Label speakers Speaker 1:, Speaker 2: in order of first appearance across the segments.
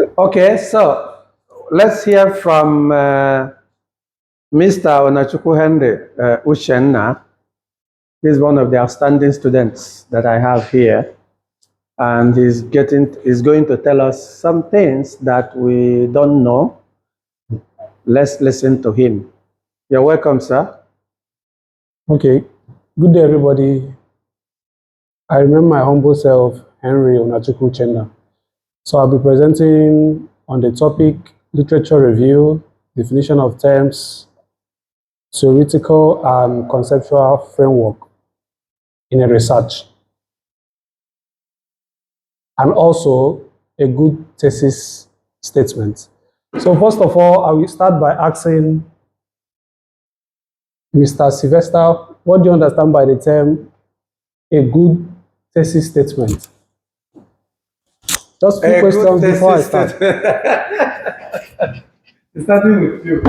Speaker 1: Okay, so let's hear from Mr. Onachukwu Henry Uchenna. He's one of the outstanding students that I have here, and he's going to tell us some things that we don't know. Let's listen to him. You're welcome, sir.
Speaker 2: Okay, good day, everybody. I remember my humble self, Henry Onachukwu Uchenna. So I'll be presenting on the topic literature review, definition of terms, theoretical and conceptual framework in a research, and also a good thesis statement. So first of all, I will start by asking Mr. Sylvester, what do you understand by the term a good thesis statement? Just few questions before I start.
Speaker 1: Starting with you.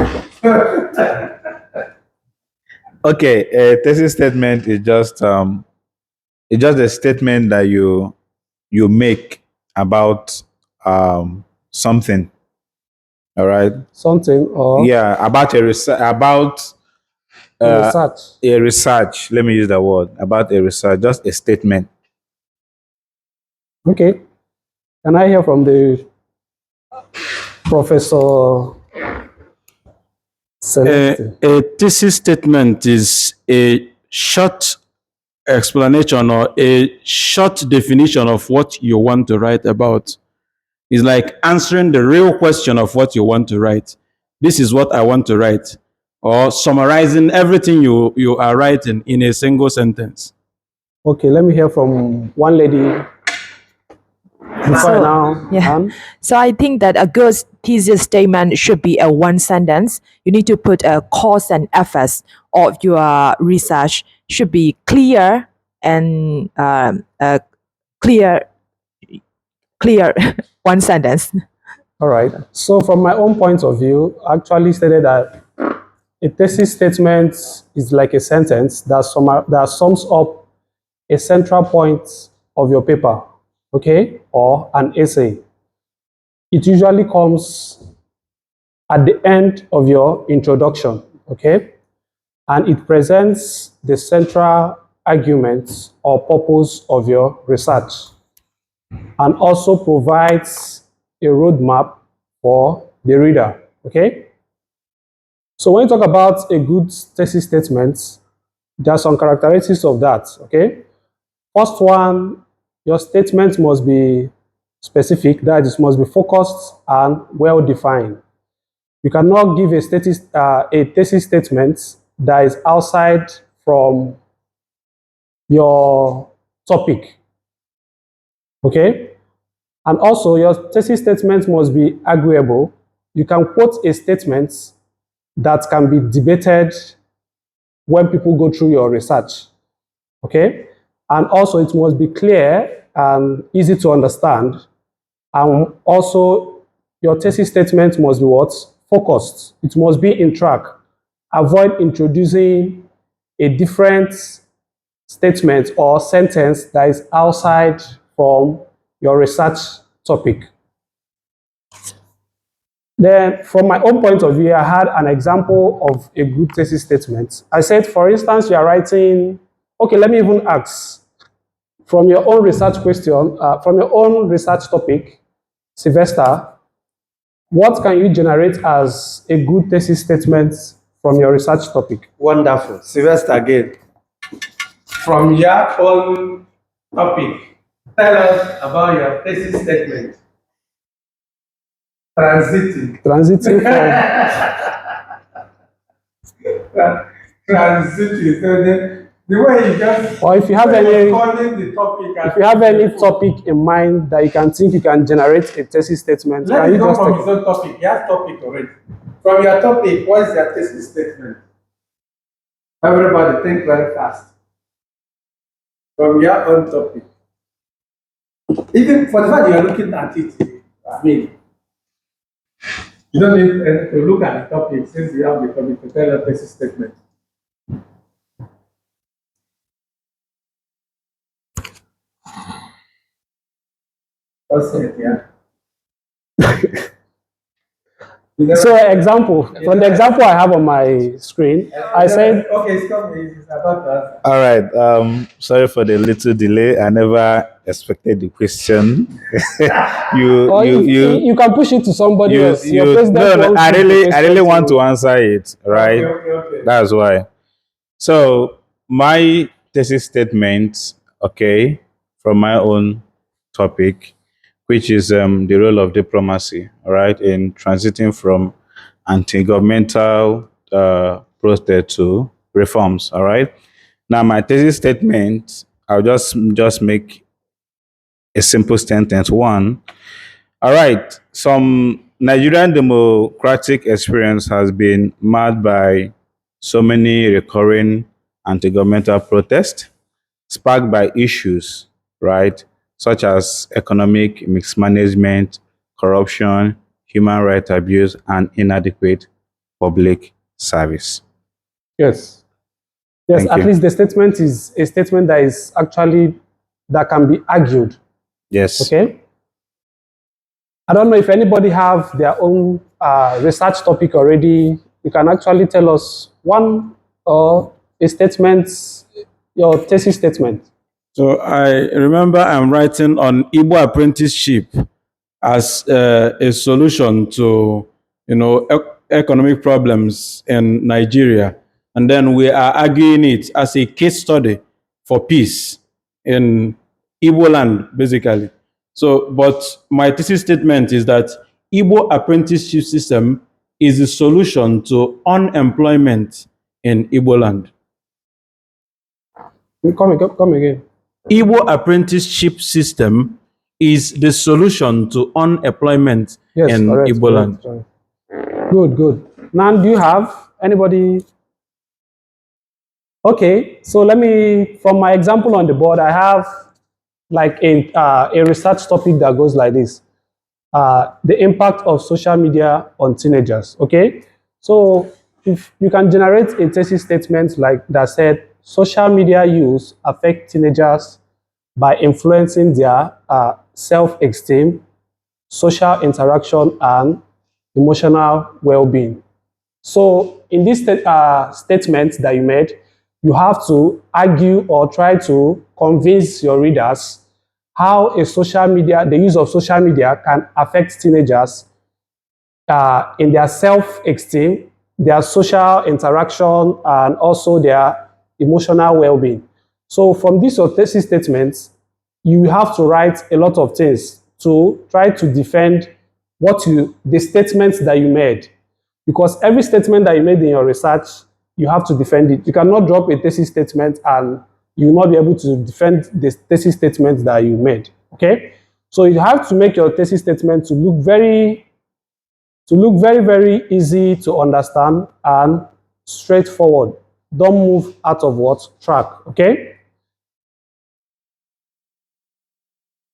Speaker 3: Okay, a thesis statement is just a statement that you make about something. All right.
Speaker 2: Something or
Speaker 3: Yeah, about a research
Speaker 2: research.
Speaker 3: a research. Let me use the word about a research. Just a statement.
Speaker 2: Okay. Can I hear from the Professor Celeste?
Speaker 4: A thesis statement is a short explanation or a short definition of what you want to write about. It's like answering the real question of what you want to write. This is what I want to write. Or summarizing everything you are writing in a single sentence.
Speaker 2: Okay, let me hear from one lady.
Speaker 5: So I think that a good thesis statement should be a one sentence. You need to put a cause and effects of your research should be clear and clear one sentence.
Speaker 2: All right. So from my own point of view, I actually stated that a thesis statement is like a sentence that sums up a central point of your paper, okay, or an essay. It usually comes at the end of your introduction, okay, and it presents the central arguments or purpose of your research, and also provides a roadmap for the reader, okay? So when you talk about a good thesis statement, there are some characteristics of that, okay? First one, your statement must be specific, that is, must be focused and well-defined. You cannot give a thesis statement that is outside from your topic, okay? And also, your thesis statement must be agreeable. You can quote a statement that can be debated when people go through your research, okay? And also, it must be clear and easy to understand. And also, your thesis statement must be what? Focused. It must be in track. Avoid introducing a different statement or sentence that is outside from your research topic. Then, from my own point of view, I had an example of a good thesis statement. I said, for instance, you are writing, okay, let me even ask, from your own research question, from your own research topic, Sylvester, what can you generate as a good thesis statement from your research topic?
Speaker 1: Wonderful. Sylvester again. From your own topic, tell us about your thesis statement. Transiting from transiting. So the way you just
Speaker 2: or if you have any topic in mind that you can think you can generate a thesis statement,
Speaker 1: let
Speaker 2: can
Speaker 1: me
Speaker 2: you
Speaker 1: go
Speaker 2: just
Speaker 1: from his own topic. He has topic already. From your topic, what is your thesis statement? Everybody think very fast. From your own topic. Even for the fact you are looking at it, I mean, you don't need to look at the topic since you have the topic to tell your thesis statement. What's it, yeah?
Speaker 2: So example, from the example I have on my screen, I said,
Speaker 1: okay, it's coming. It's about that.
Speaker 3: All right. Sorry for the little delay. I never expected the question.
Speaker 2: or you can push it to somebody else. Your president
Speaker 3: no, no,
Speaker 2: wants
Speaker 3: I
Speaker 2: you to
Speaker 3: really
Speaker 2: question
Speaker 3: want to answer it, right?
Speaker 1: Okay.
Speaker 3: That's why. So my thesis statement, okay, from my own topic, which is the role of diplomacy, all right, in transiting from anti-governmental protest to reforms, all right. Now, my thesis statement, I'll just make a simple sentence. One, all right, some Nigerian democratic experience has been marred by so many recurring anti-governmental protests sparked by issues, right, such as economic mismanagement, corruption, human rights abuse, and inadequate public service.
Speaker 2: yes, yes.
Speaker 3: Thank
Speaker 2: At
Speaker 3: you.
Speaker 2: least the statement is a statement that is actually that can be argued.
Speaker 3: Yes.
Speaker 2: Okay. I don't know if anybody have their own research topic already. You can actually tell us one or a statement, your thesis statement.
Speaker 4: So I remember I'm writing on Igbo apprenticeship as a solution to economic problems in Nigeria, and then we are arguing it as a case study for peace in Igbo land, basically. So, but my thesis statement is that Igbo apprenticeship system is the solution to unemployment in Igbo land.
Speaker 2: Come again.
Speaker 4: Igbo apprenticeship system is the solution to unemployment
Speaker 2: Yes,
Speaker 4: in
Speaker 2: correct,
Speaker 4: Igbo land.
Speaker 2: correct. Good. Now, do you have anybody? Okay, so let me, from my example on the board, I have like a research topic that goes like this. The impact of social media on teenagers, okay? So if you can generate a thesis statement like that said, social media use affect teenagers by influencing their self-esteem, social interaction, and emotional well-being. So in this statement that you made, you have to argue or try to convince your readers how the use of social media can affect teenagers in their self-esteem, their social interaction, and also their emotional well-being. So from this thesis statement, you have to write a lot of things to try to defend the statements that you made. Because every statement that you made in your research, you have to defend it. You cannot drop a thesis statement and you will not be able to defend the thesis statement that you made. Okay? So you have to make your thesis statement to look very, very easy to understand and straightforward. Don't move out of what track. Okay?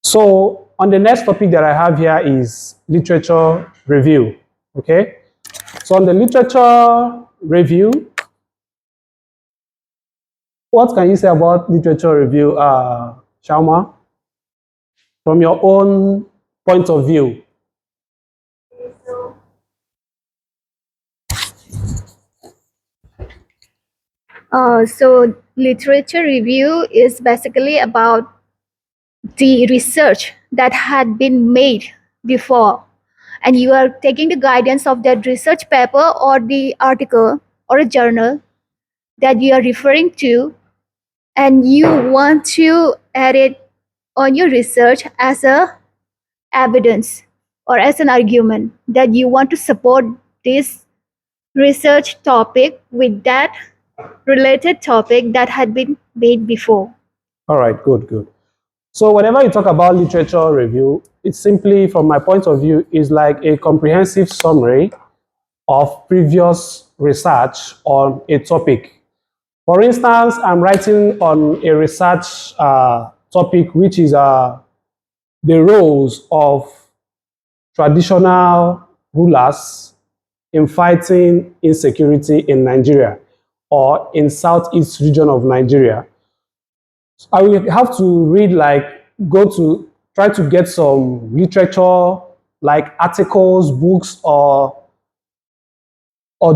Speaker 2: So on the next topic that I have here is literature review. Okay? So on the literature review, what can you say about literature review, Shauma, from your own point of view?
Speaker 6: So literature review is basically about the research that had been made before, and you are taking the guidance of that research paper or the article or a journal that you are referring to, and you want to add it on your research as a evidence or as an argument that you want to support this research topic with that related topic that had been made before.
Speaker 2: All right, good. So whenever you talk about literature review, it's simply, from my point of view, is like a comprehensive summary of previous research on a topic. For instance, I'm writing on a research topic, which is the roles of traditional rulers in fighting insecurity in Nigeria or in southeast region of Nigeria. I will have to read, try to get some literature like articles, books, or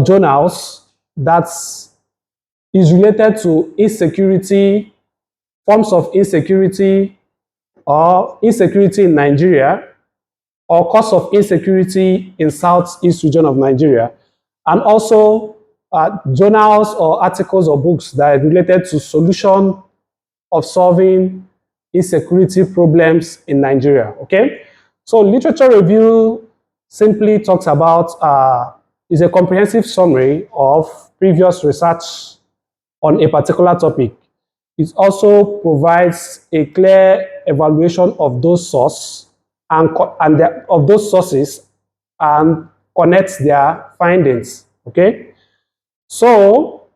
Speaker 2: journals that is related to insecurity, forms of insecurity, or insecurity in Nigeria, or cause of insecurity in Southeast region of Nigeria, and also journals or articles or books that are related to solution of solving insecurity problems in Nigeria, okay? So literature review simply talks about, is a comprehensive summary of previous research on a particular topic. It also provides a clear evaluation of those sources of those sources and connects their findings, okay? So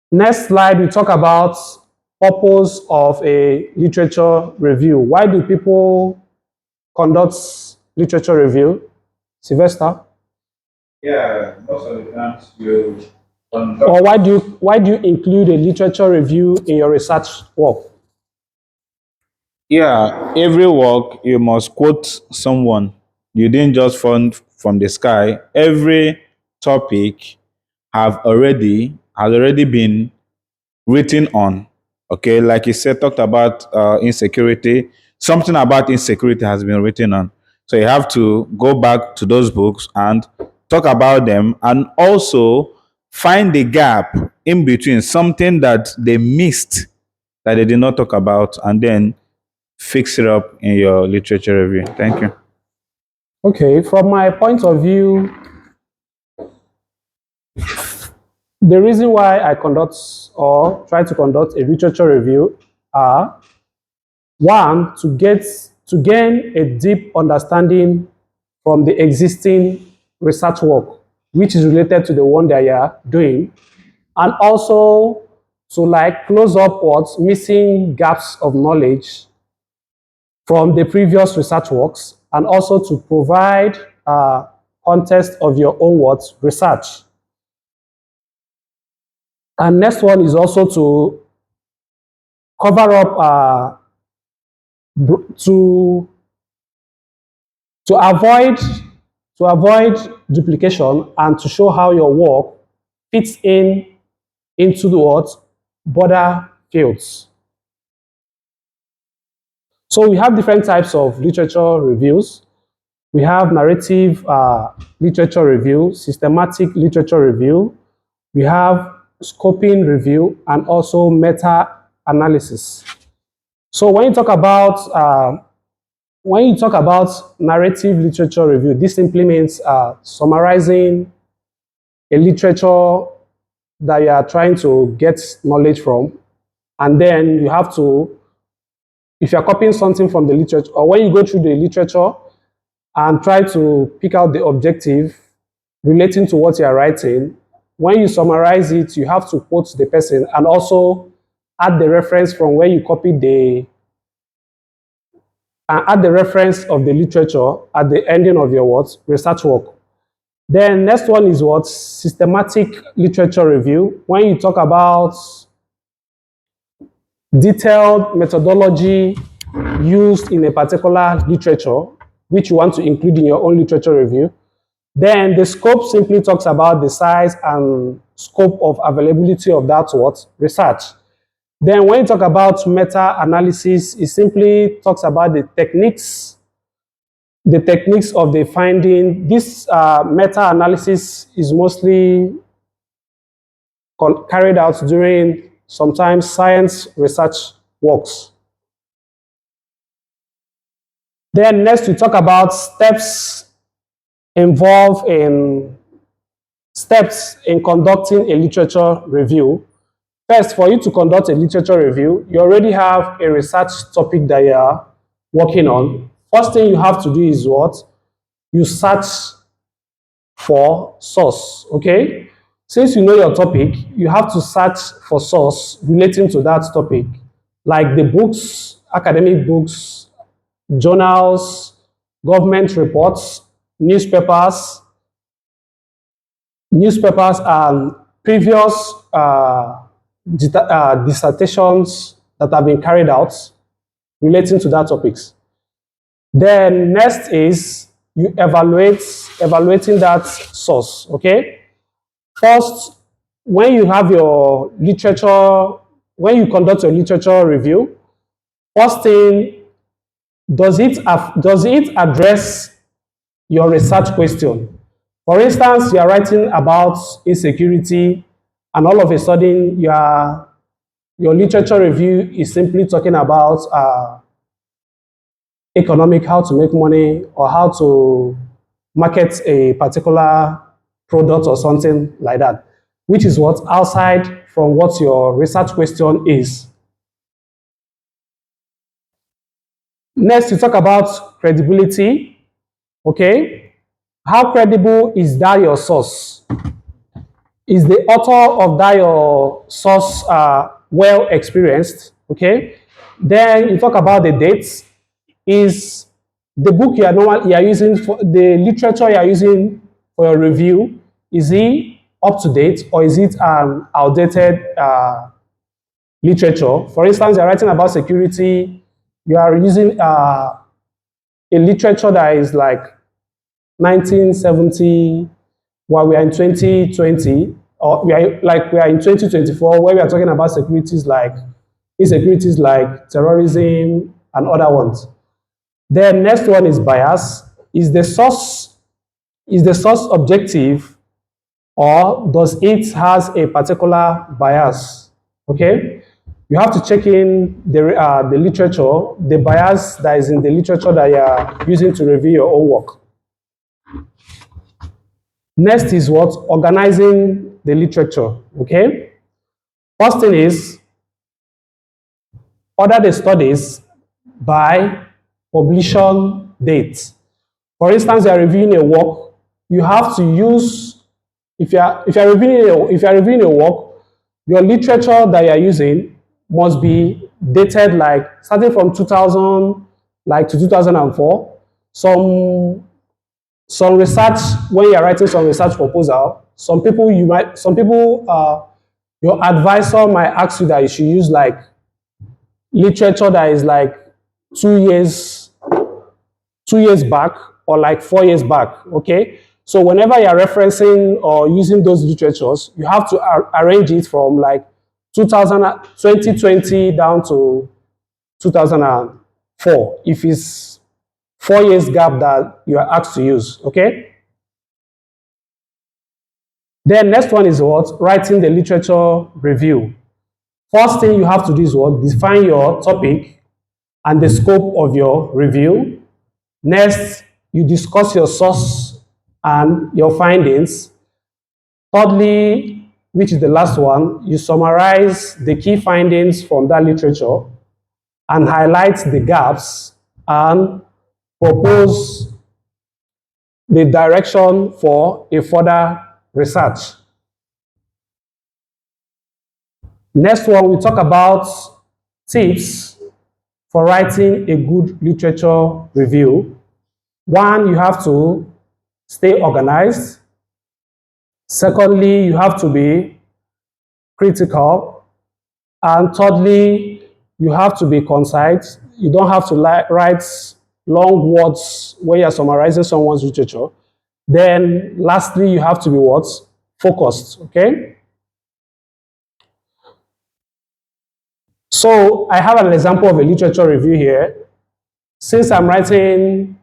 Speaker 2: next slide, we talk about purpose of a literature review. Why do people conduct literature review? Sylvester?
Speaker 3: Yeah, most of the times you
Speaker 2: Or why do you include a literature review in your research work?
Speaker 3: Yeah, every work you must quote someone. You didn't just find from the sky. Every topic has already been written on. Okay, like you said, talked about insecurity. Something about insecurity has been written on. So you have to go back to those books and talk about them, and also find the gap in between, something that they missed that they did not talk about, and then fix it up in your literature review. Thank you.
Speaker 2: Okay, from my point of view, the reason why I conduct or try to conduct a literature review are one, to gain a deep understanding from the existing research work, which is related to the one that you are doing, and also to like close up what's missing gaps of knowledge from the previous research works, and also to provide context of your own works research. And next one is also to cover up to avoid duplication and to show how your work fits into the what border fields. So we have different types of literature reviews. We have narrative literature review, systematic literature review. We have scoping review, and also meta-analysis. So when you talk about narrative literature review, this simply means summarizing a literature that you are trying to get knowledge from, and then you have to, if you're copying something from the literature, or when you go through the literature and try to pick out the objective relating to what you are writing, when you summarize it, you have to quote the person and also add the reference from where you copied add the reference of the literature at the ending of your research work. Then next one is systematic literature review. When you talk about detailed methodology used in a particular literature, which you want to include in your own literature review. Then the scope simply talks about the size and scope of availability of that research. Then when you talk about meta-analysis, it simply talks about the techniques of the finding. This meta-analysis is mostly carried out during sometimes science research works. Then next we talk about steps involved in conducting a literature review. First, for you to conduct a literature review, you already have a research topic that you are working on. First thing you have to do is what? You search for source, okay? Since you know your topic, you have to search for source relating to that topic, like the books, academic books, journals, government reports, newspapers, and previous dissertations that have been carried out relating to that topics. Then next is you evaluating that source, okay? First, when you have your literature, when you conduct your literature review, first thing, does it address your research question? For instance, you are writing about insecurity, and all of a sudden your literature review is simply talking about how to make money, or how to market a particular product or something like that, which is what outside from what your research question is. Next, we talk about credibility. Okay, how credible is that your source? Is the author of that your source well experienced? Okay, then you talk about the dates. Is the book you are using for the literature you are using for your review, is it up to date, or is it outdated literature? For instance, you're writing about security, you are using a literature that is like 1970, while we are in 2020, or we are in 2024, where we are talking about insecurities like terrorism and other ones. Then next one is bias. Is the source objective, or does it has a particular bias? Okay, you have to check in the literature, the bias that is in the literature that you are using to review your own work. Next is what? Organizing the literature. Okay, first thing is order the studies by publication date. For instance, you are reviewing a work, you have to use, if you are reviewing a work, your literature that you are using must be dated like starting from 2000 like to 2004. Some research, when you are writing some research proposal, your advisor might ask you that you should use like literature that is like 2 years back, or like 4 years back. Okay, so whenever you're referencing or using those literatures, you have to arrange it from like 2020 down to 2004, if it's 4 years gap that you are asked to use. Okay, then next one is what? Writing the literature review. First thing you have to do is what? Define your topic and the scope of your review. Next, you discuss your source and your findings. Thirdly, which is the last one, you summarize the key findings from that literature and highlight the gaps and propose the direction for a further research. Next one, we talk about tips for writing a good literature review. One, you have to stay organized. Secondly, you have to be critical. And thirdly, you have to be concise. You don't have to write long words when you're summarizing someone's literature. Then lastly, you have to be what? Focused, okay? So I have an example of a literature review here. Since I'm writing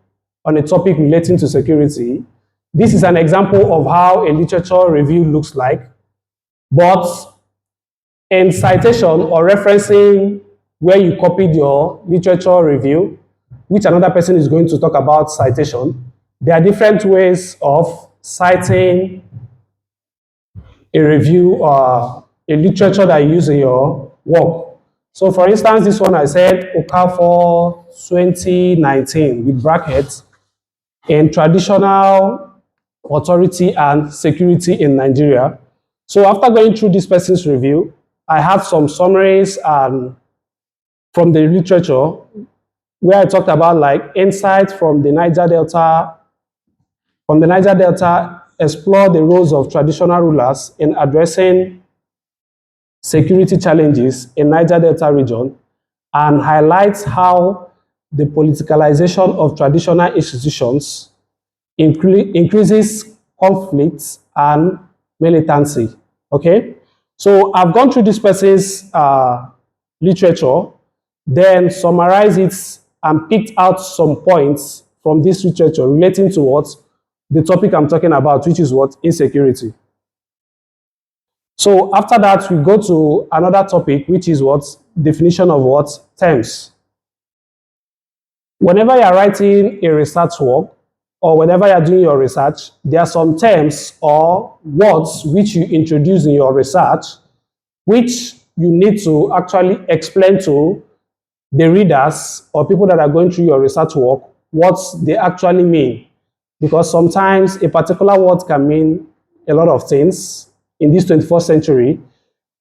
Speaker 2: on a topic relating to security, this is an example of how a literature review looks like. But in citation or referencing where you copied your literature review, which another person is going to talk about citation, there are different ways of citing a review or a literature that you use in your work. So for instance, this one I said Okafor 2019 with brackets in traditional authority and security in Nigeria. So after going through this person's review, I have some summaries from the literature where I talked about like insights from the Niger Delta. From the Niger Delta, explore the roles of traditional rulers in addressing security challenges in Niger Delta region, and highlights how the politicalization of traditional institutions increases conflicts and militancy. Okay, so I've gone through this person's literature, then summarized it and picked out some points from this literature relating to what the topic I'm talking about, which is what? Insecurity. So after that, we go to another topic, which is what? Definition of what? Terms. Whenever you're writing a research work, or whenever you're doing your research, there are some terms or words which you introduce in your research, which you need to actually explain to the readers or people that are going through your research work what they actually mean. Because sometimes a particular word can mean a lot of things in this 21st century.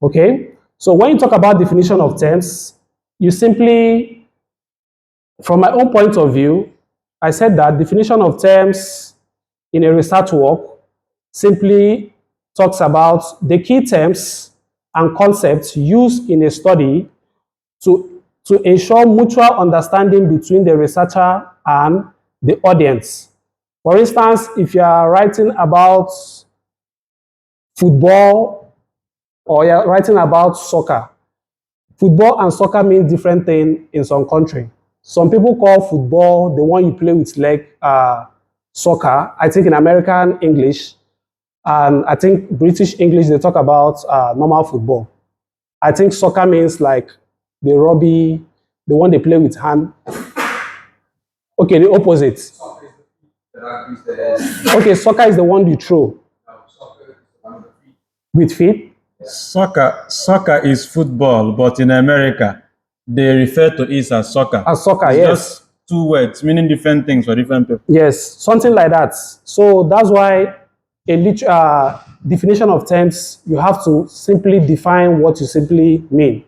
Speaker 2: Okay? So when you talk about definition of terms, you simply, from my own point of view, I said that definition of terms in a research work simply talks about the key terms and concepts used in a study to ensure mutual understanding between the researcher and the audience. For instance, if you are writing about football or you're writing about soccer, football and soccer mean different things in some country. Some people call football the one you play with leg soccer. I think in American English and I think British English, they talk about normal football. I think soccer means like the rugby, the one they play with hand. Okay, the opposite. Okay, soccer is the one you throw. With feet?
Speaker 4: Soccer is football, but in America, they refer to it as soccer.
Speaker 2: As soccer,
Speaker 4: It's
Speaker 2: yes.
Speaker 4: just two words meaning different things for different people.
Speaker 2: Yes, something like that. So that's why a definition of terms, you have to simply define what you simply mean.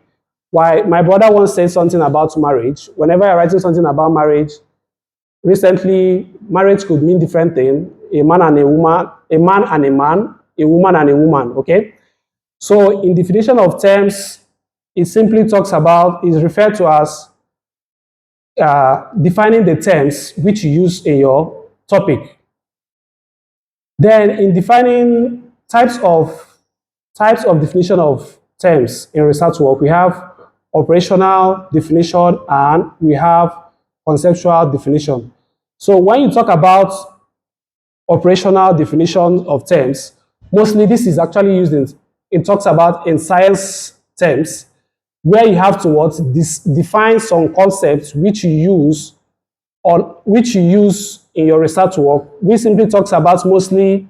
Speaker 2: Why my brother once said something about marriage. Whenever you're writing something about marriage, recently, marriage could mean different things. A man and a woman, a man and a man, a woman and a woman, okay? So in definition of terms, it simply talks about, is referred to as defining the terms which you use in your topic. Then in defining types of definition of terms in research work, we have operational definition and we have conceptual definition. So when you talk about operational definition of terms, mostly this is actually used in talks about in science terms, where you have to define some concepts which you use in your research work, which simply talks about mostly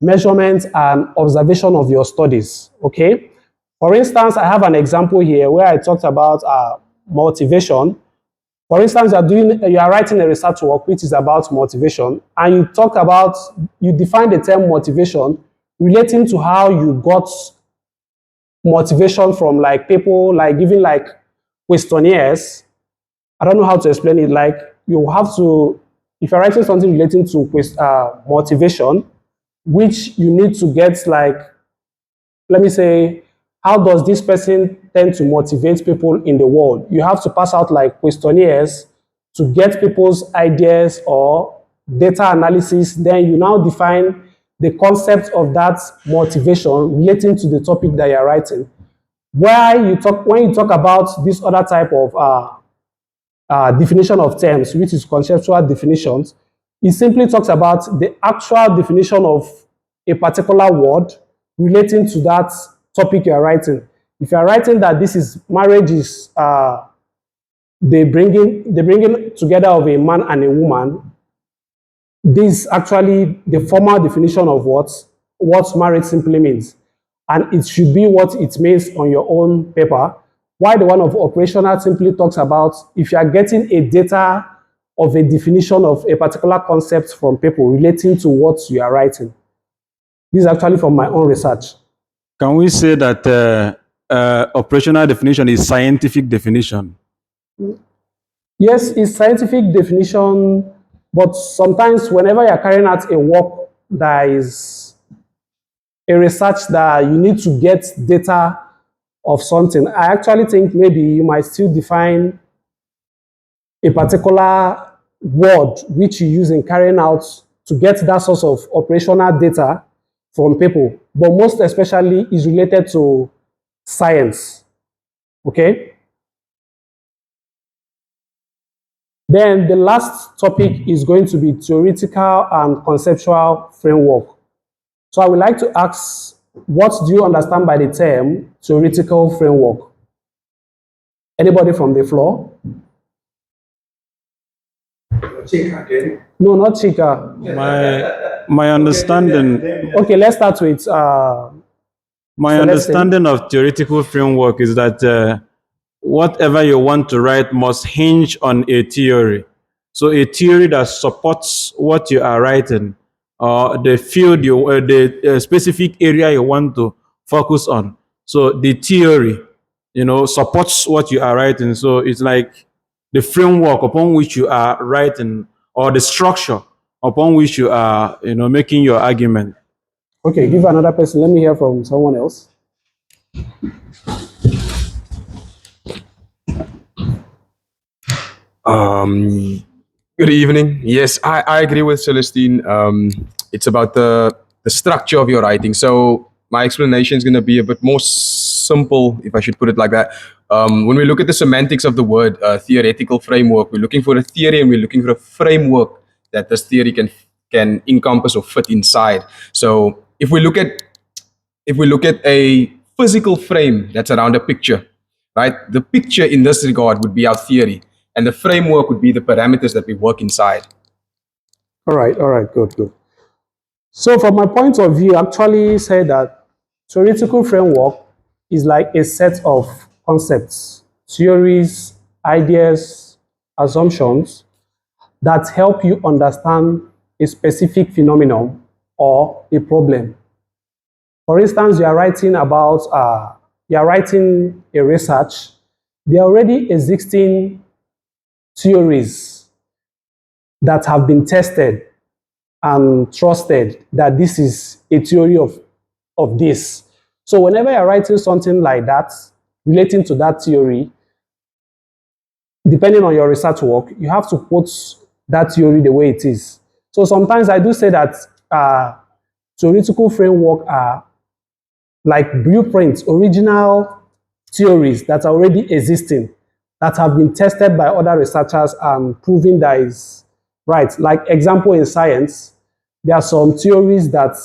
Speaker 2: measurement and observation of your studies. Okay. For instance, I have an example here where I talked about motivation. For instance, you are writing a research work which is about motivation, and you define the term motivation relating to how you got motivation from like people, like giving like questionnaires. I don't know how to explain it. Like you have to, if you're writing something relating to motivation, which you need to get like, let me say, how does this person tend to motivate people in the world? You have to pass out like questionnaires to get people's ideas or data analysis. Then you now define the concept of that motivation relating to the topic that you're writing. When you talk about this other type of definition of terms, which is conceptual definitions, it simply talks about the actual definition of a particular word relating to that topic you are writing. If you are writing that this is marriage is they bringing together of a man and a woman, this is actually the formal definition of what marriage simply means, and it should be what it means on your own paper. While the one of operational simply talks about if you are getting a data of a definition of a particular concept from people relating to what you are writing. This is actually from my own research.
Speaker 4: Can we say that operational definition is scientific definition?
Speaker 2: Yes, it's scientific definition, but sometimes whenever you're carrying out a work that is a research that you need to get data of something, I actually think maybe you might still define a particular word which you use in carrying out to get that source of operational data from people, but most especially is related to science. Okay? Then the last topic is going to be theoretical and conceptual framework. So I would like to ask, what do you understand by the term theoretical framework? Anybody from the floor? No, not Chika.
Speaker 4: My understanding
Speaker 2: Okay, let's start with
Speaker 4: my
Speaker 2: Celeste.
Speaker 4: understanding of theoretical framework is that whatever you want to write must hinge on a theory. So a theory that supports what you are writing, or the field the specific area you want to focus on. So the theory, supports what you are writing. So it's like the framework upon which you are writing, or the structure upon which you are, making your argument.
Speaker 2: Okay, give another person. Let me hear from someone else.
Speaker 7: Good evening. Yes, I agree with Celestine. It's about the structure of your writing. So my explanation is going to be a bit more simple, if I should put it like that. When we look at the semantics of the word theoretical framework, we're looking for a theory and we're looking for a framework that this theory can encompass or fit inside. So if we look at a physical frame that's around a picture, right? The picture in this regard would be our theory, and the framework would be the parameters that we work inside.
Speaker 2: All right, good. So from my point of view, I actually say that theoretical framework is like a set of concepts, theories, ideas, assumptions that help you understand a specific phenomenon or a problem. For instance, you are writing a research. There are already existing theories that have been tested and trusted that this is a theory of this. So whenever you're writing something like that, relating to that theory, depending on your research work, you have to put that theory the way it is. So sometimes I do say that theoretical framework are like blueprints, original theories that are already existing, that have been tested by other researchers and proven that is right. Like example in science, there are some theories that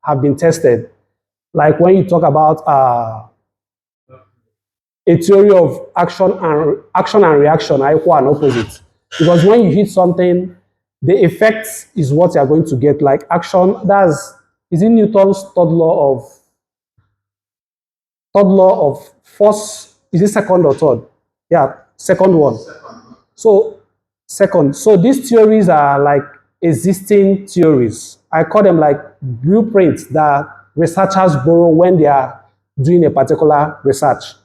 Speaker 2: have been tested. Like when you talk about a theory of action and reaction are equal and opposite. Because when you hit something, the effect is what you are going to get. Like action, is it Newton's third law of force? Is it second or third? Yeah, second one. So second. So these theories are like existing theories. I call them like blueprints that researchers borrow when they are doing a particular research.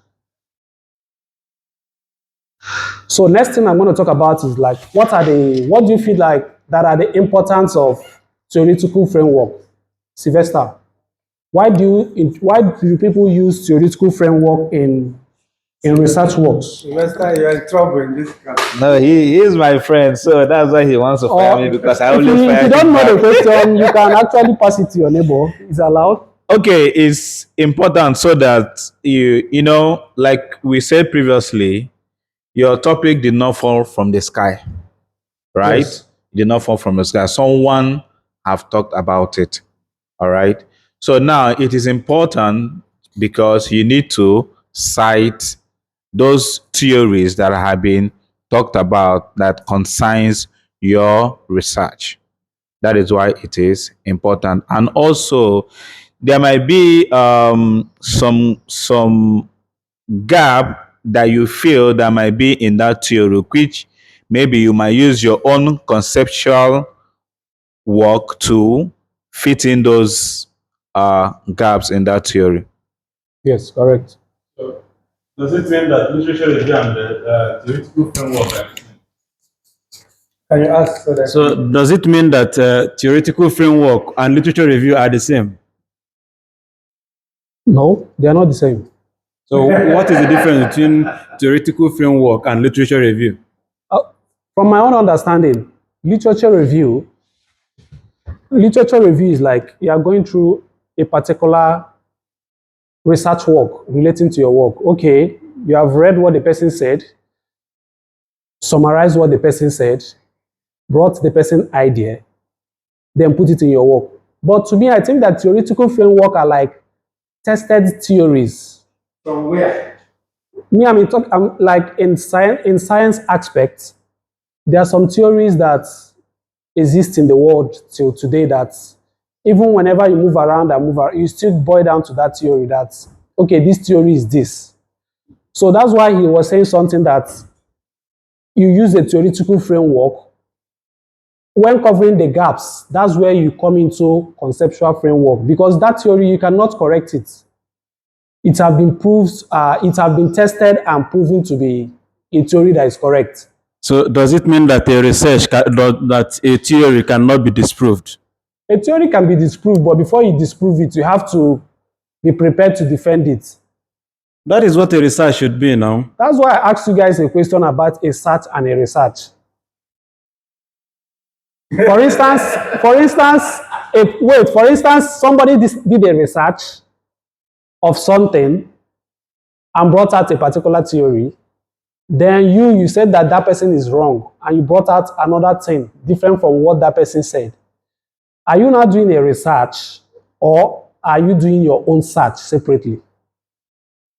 Speaker 2: So next thing I'm going to talk about is like, what do you feel like that are the importance of theoretical framework? Sylvester, why do people use theoretical framework in research works?
Speaker 1: Sylvester, you're in trouble in this class.
Speaker 3: No, he is my friend, so that's why he wants to fire me, because I always fire
Speaker 2: If you
Speaker 3: him
Speaker 2: don't know
Speaker 3: back.
Speaker 2: the question, you can actually pass it to your neighbor. It's allowed.
Speaker 3: Okay, it's important so that like we said previously, your topic did not fall from the sky, right?
Speaker 2: Yes.
Speaker 3: It did not fall from the sky. Someone have talked about it. All right. So now it is important because you need to cite those theories that have been talked about that concerns your research. That is why it is important. And also, there might be some gap that you feel that might be in that theory, which maybe you might use your own conceptual work to fit in those gaps in that theory.
Speaker 2: Yes, correct.
Speaker 4: Does it mean that literature review and the theoretical framework are the same?
Speaker 1: Can you ask so that?
Speaker 4: So does it mean that theoretical framework and literature review are the same?
Speaker 2: No, they are not the same.
Speaker 4: So what is the difference between theoretical framework and literature review?
Speaker 2: From my own understanding, literature review literature review is like you are going through a particular research work relating to your work. Okay, you have read what the person said, summarized what the person said, brought the person idea, then put it in your work. But to me, I think that theoretical framework are like tested theories.
Speaker 1: From where?
Speaker 2: Me, I'm like in science aspects, there are some theories that exist in the world till today that even whenever you move around and you still boil down to that theory that, okay, this theory is this. So that's why he was saying something that you use a theoretical framework. When covering the gaps, that's where you come into conceptual framework, because that theory, you cannot correct it. It has been proved, it has been tested and proven to be a theory that is correct.
Speaker 4: So does it mean that that a theory cannot be disproved?
Speaker 2: A theory can be disproved, but before you disprove it, you have to be prepared to defend it.
Speaker 4: That is what a research should be now.
Speaker 2: That's why I asked you guys a question about a search and a research. For instance, somebody did a research of something and brought out a particular theory. Then you said that that person is wrong, and you brought out another thing different from what that person said. Are you not doing a research, or are you doing your own search separately?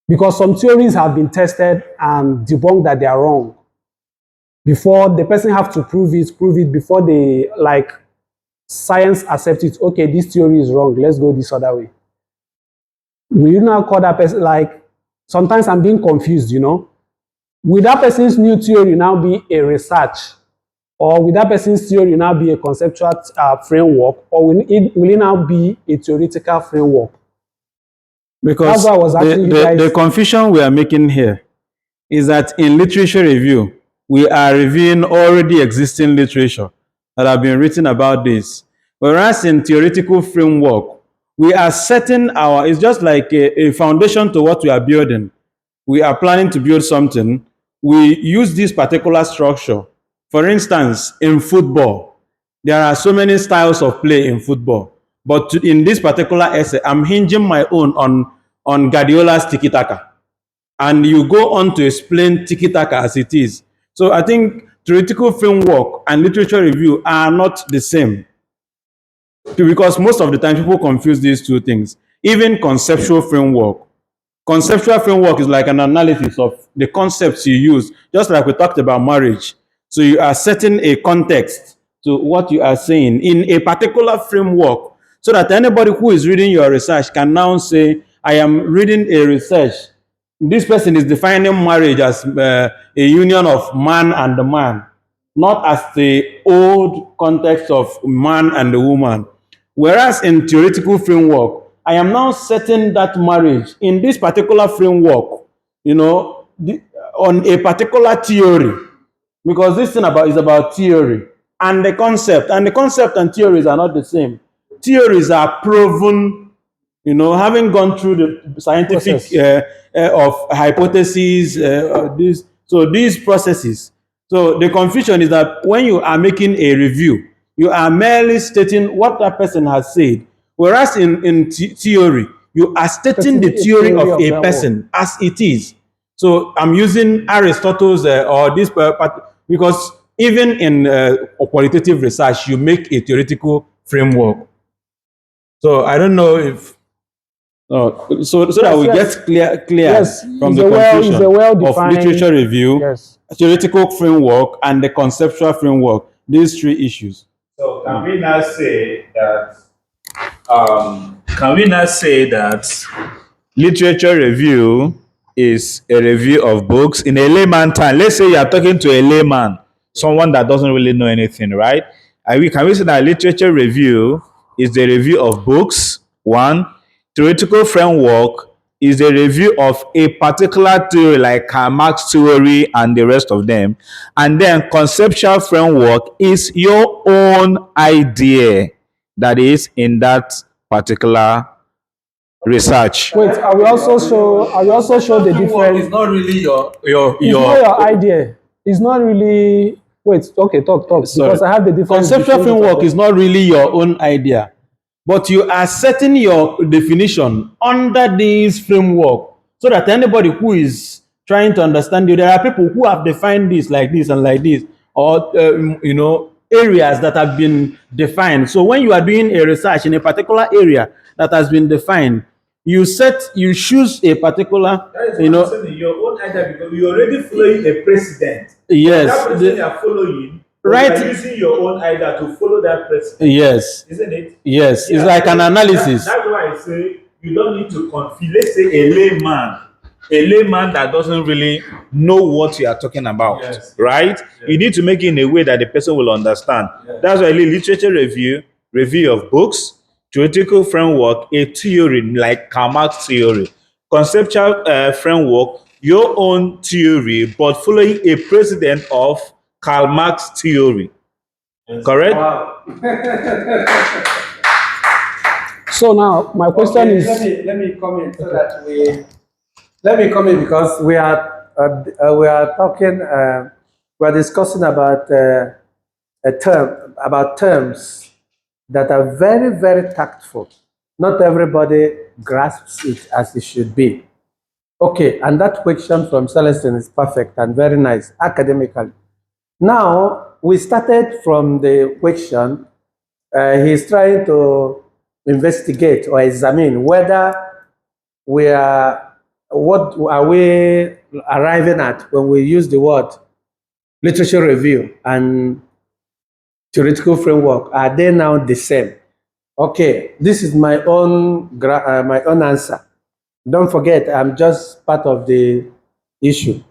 Speaker 2: Because some theories have been tested and debunked that they are wrong. Before the person have to prove it before they, like, science accept it. Okay, this theory is wrong. Let's go this other way. Will you now call that person, like, sometimes I'm being confused, you know? Will that person's new theory now be a research? Or will that person's theory now be a conceptual framework? Or will it now be a theoretical framework?
Speaker 4: Because
Speaker 2: that's why I was asking you guys.
Speaker 4: The confusion we are making here is that in literature review, we are reviewing already existing literature that have been written about this. Whereas in theoretical framework, we are setting it's just like a foundation to what we are building. We are planning to build something. We use this particular structure. For instance, in football, there are so many styles of play in football. But in this particular essay, I'm hinging my own on Guardiola's tiki-taka. And you go on to explain tiki-taka as it is. So I think theoretical framework and literature review are not the same. Because most of the time people confuse these two things. Even conceptual framework. Conceptual framework is like an analysis of the concepts you use, just like we talked about marriage. So you are setting a context to what you are saying in a particular framework, so that anybody who is reading your research can now say, I am reading a research. This person is defining marriage as a union of man and man, not as the old context of man and the woman. Whereas in theoretical framework, I am now setting that marriage in this particular framework, you know, on a particular theory, because this thing is about theory and the concept and theories are not the same. Theories are proven, you know, having gone through the scientific of hypotheses, these processes. So the confusion is that when you are making a review, you are merely stating what that person has said. Whereas in theory, you are stating the theory of a person as it is. So I'm using Aristotle's or this because even in qualitative research, you make a theoretical framework. So I don't know if so that we get clear from the confusion of literature review, theoretical framework, and the conceptual framework. These three issues.
Speaker 3: So can we now say that? Literature review is a review of books in a layman time? Let's say you are talking to a layman, someone that doesn't really know anything, right? Can we say that literature review is the review of books? One. Theoretical framework is a review of a particular theory, like Karl Marx theory and the rest of them. And then conceptual framework is your own idea that is in that particular research.
Speaker 2: Wait, I will also show the difference.
Speaker 3: It's not really
Speaker 2: It's not your idea. It's not really Wait, okay, talk.
Speaker 4: Sorry.
Speaker 2: Because I have the difference.
Speaker 4: Conceptual
Speaker 2: between the
Speaker 4: framework
Speaker 2: two.
Speaker 4: is not really your own idea, but you are setting your definition under this framework so that anybody who is trying to understand you, there are people who have defined this and like this, or areas that have been defined. So when you are doing a research in a particular area that has been defined, you choose a particular,
Speaker 3: your own idea because you're already following a precedent.
Speaker 4: Yes,
Speaker 3: That person you are following,
Speaker 4: right.
Speaker 3: you are using your own idea to follow that precedent.
Speaker 4: Yes,
Speaker 3: Isn't it?
Speaker 4: yes,
Speaker 3: Yeah,
Speaker 4: it's like an analysis.
Speaker 3: That's why I say you don't need to confuse. Let's say a layman that doesn't really know what you are talking about, right? You need to make it in a way that the person will understand. That's why literature review of books, theoretical framework, a theory like Karl Marx theory, conceptual framework, your own theory, but following a precedent of Karl Marx theory. Correct?
Speaker 1: Wow.
Speaker 2: So now my question is.
Speaker 1: Let me come in so that let me come in because we are talking we are discussing about terms that are very, very tactful. Not everybody grasps it as it should be. Okay, and that question from Celestine is perfect and very nice academically. Now we started from the question. He's trying to investigate or examine whether what are we arriving at when we use the word literature review and theoretical framework. Are they now the same? Okay, this is my own answer. Don't forget, I'm just part of the issue.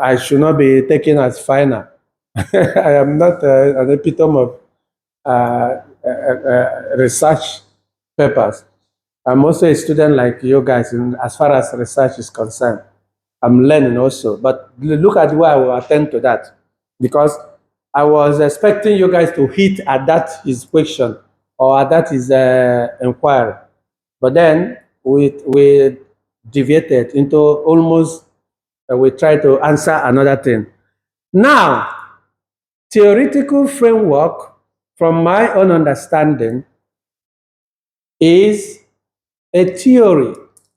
Speaker 1: I should not be taken as final. I am not an epitome of research papers. I'm also a student like you guys as far as research is concerned. I'm learning also, but look at where I will attend to that because I was expecting you guys to hit at that his question or at that his inquiry, but then we deviated into almost we try to answer another thing. Now, theoretical framework, from my own understanding, is a theory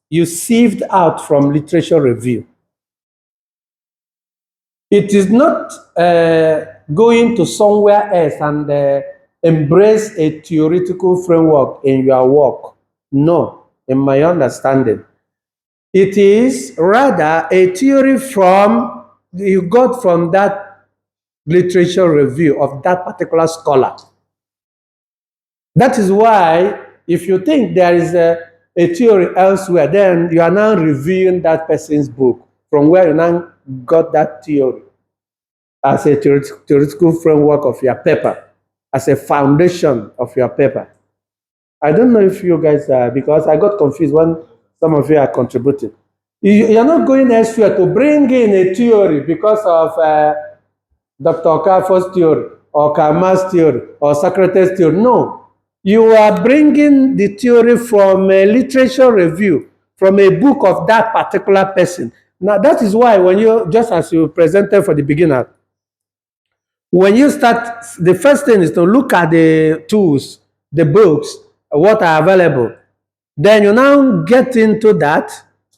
Speaker 1: you sieved out from literature review. It is not going to somewhere else and embrace a theoretical framework in your work. No, in my understanding. It is rather a theory you got from that literature review of that particular scholar. That is why if you think there is a theory elsewhere, then you are now reviewing that person's book from where you now got that theory as a theoretical framework of your paper, as a foundation of your paper. I don't know if you guys are, because I got confused when some of you are contributing. You're not going elsewhere to bring in a theory because of Dr. Okafor's theory or Karl Marx theory or Socrates theory. No. You are bringing the theory from a literature review, from a book of that particular person. Now, that is why when you, just as you presented for the beginner, when you start, the first thing is to look at the tools, the books, what are available. Then you now get into that.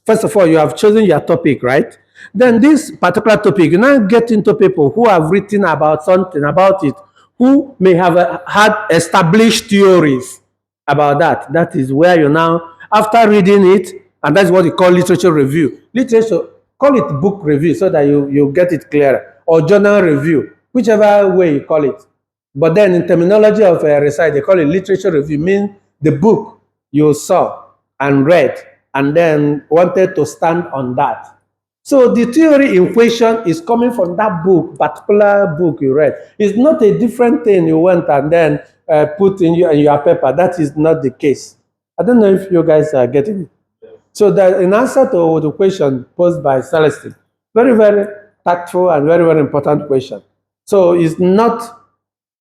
Speaker 1: First of all, you have chosen your topic, right? Then this particular topic, you now get into people who have written about something about it, who may have had established theories about that. That is where you now, after reading it, and that's what you call literature review. Literature, call it book review so that you get it clearer, or journal review, whichever way you call it. But then in terminology of research, they call it literature review, means the book you saw and read and then wanted to stand on that. So the theory in question is coming from that book, particular book you read. It's not a different thing you went and then put in your paper. That is not the case. I don't know if you guys are getting it. So that in answer to the question posed by Celestine, very, very tactful and very, very important question. So it's not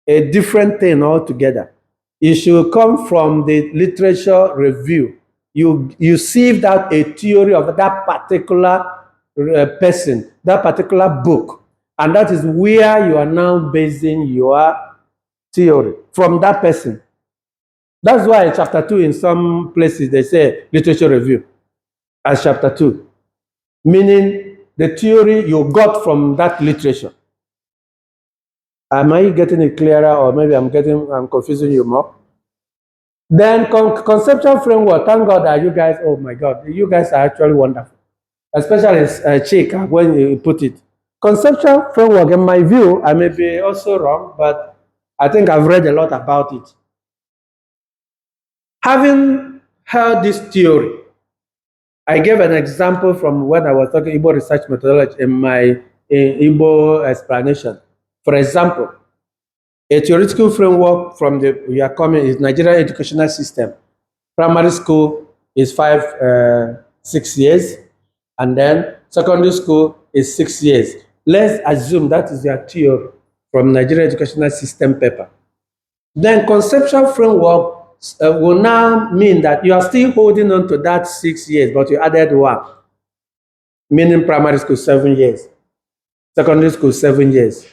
Speaker 1: a different thing altogether. It should come from the literature review. You sieved out a theory of that particular person, that particular book, And that is where you are now basing your theory from that person. That's why chapter 2 in some places they say literature review as chapter 2, meaning the theory you got from that literature. Am I getting it clearer, or maybe I'm confusing you more? Then conceptual framework, thank God that you guys, oh my God, you guys are actually wonderful. Especially Chika, when you put it. Conceptual framework, in my view, I may be also wrong, but I think I've read a lot about it. Having heard this theory, I gave an example from when I was talking Igbo research methodology in my Igbo explanation. For example, a theoretical framework from the we are coming is Nigerian educational system. Primary school is 6 years, and then secondary school is 6 years. Let's assume that is your theory from Nigerian educational system paper. Then conceptual framework will now mean that you are still holding on to that 6 years, but you added one, meaning primary school 7 years, secondary school 7 years.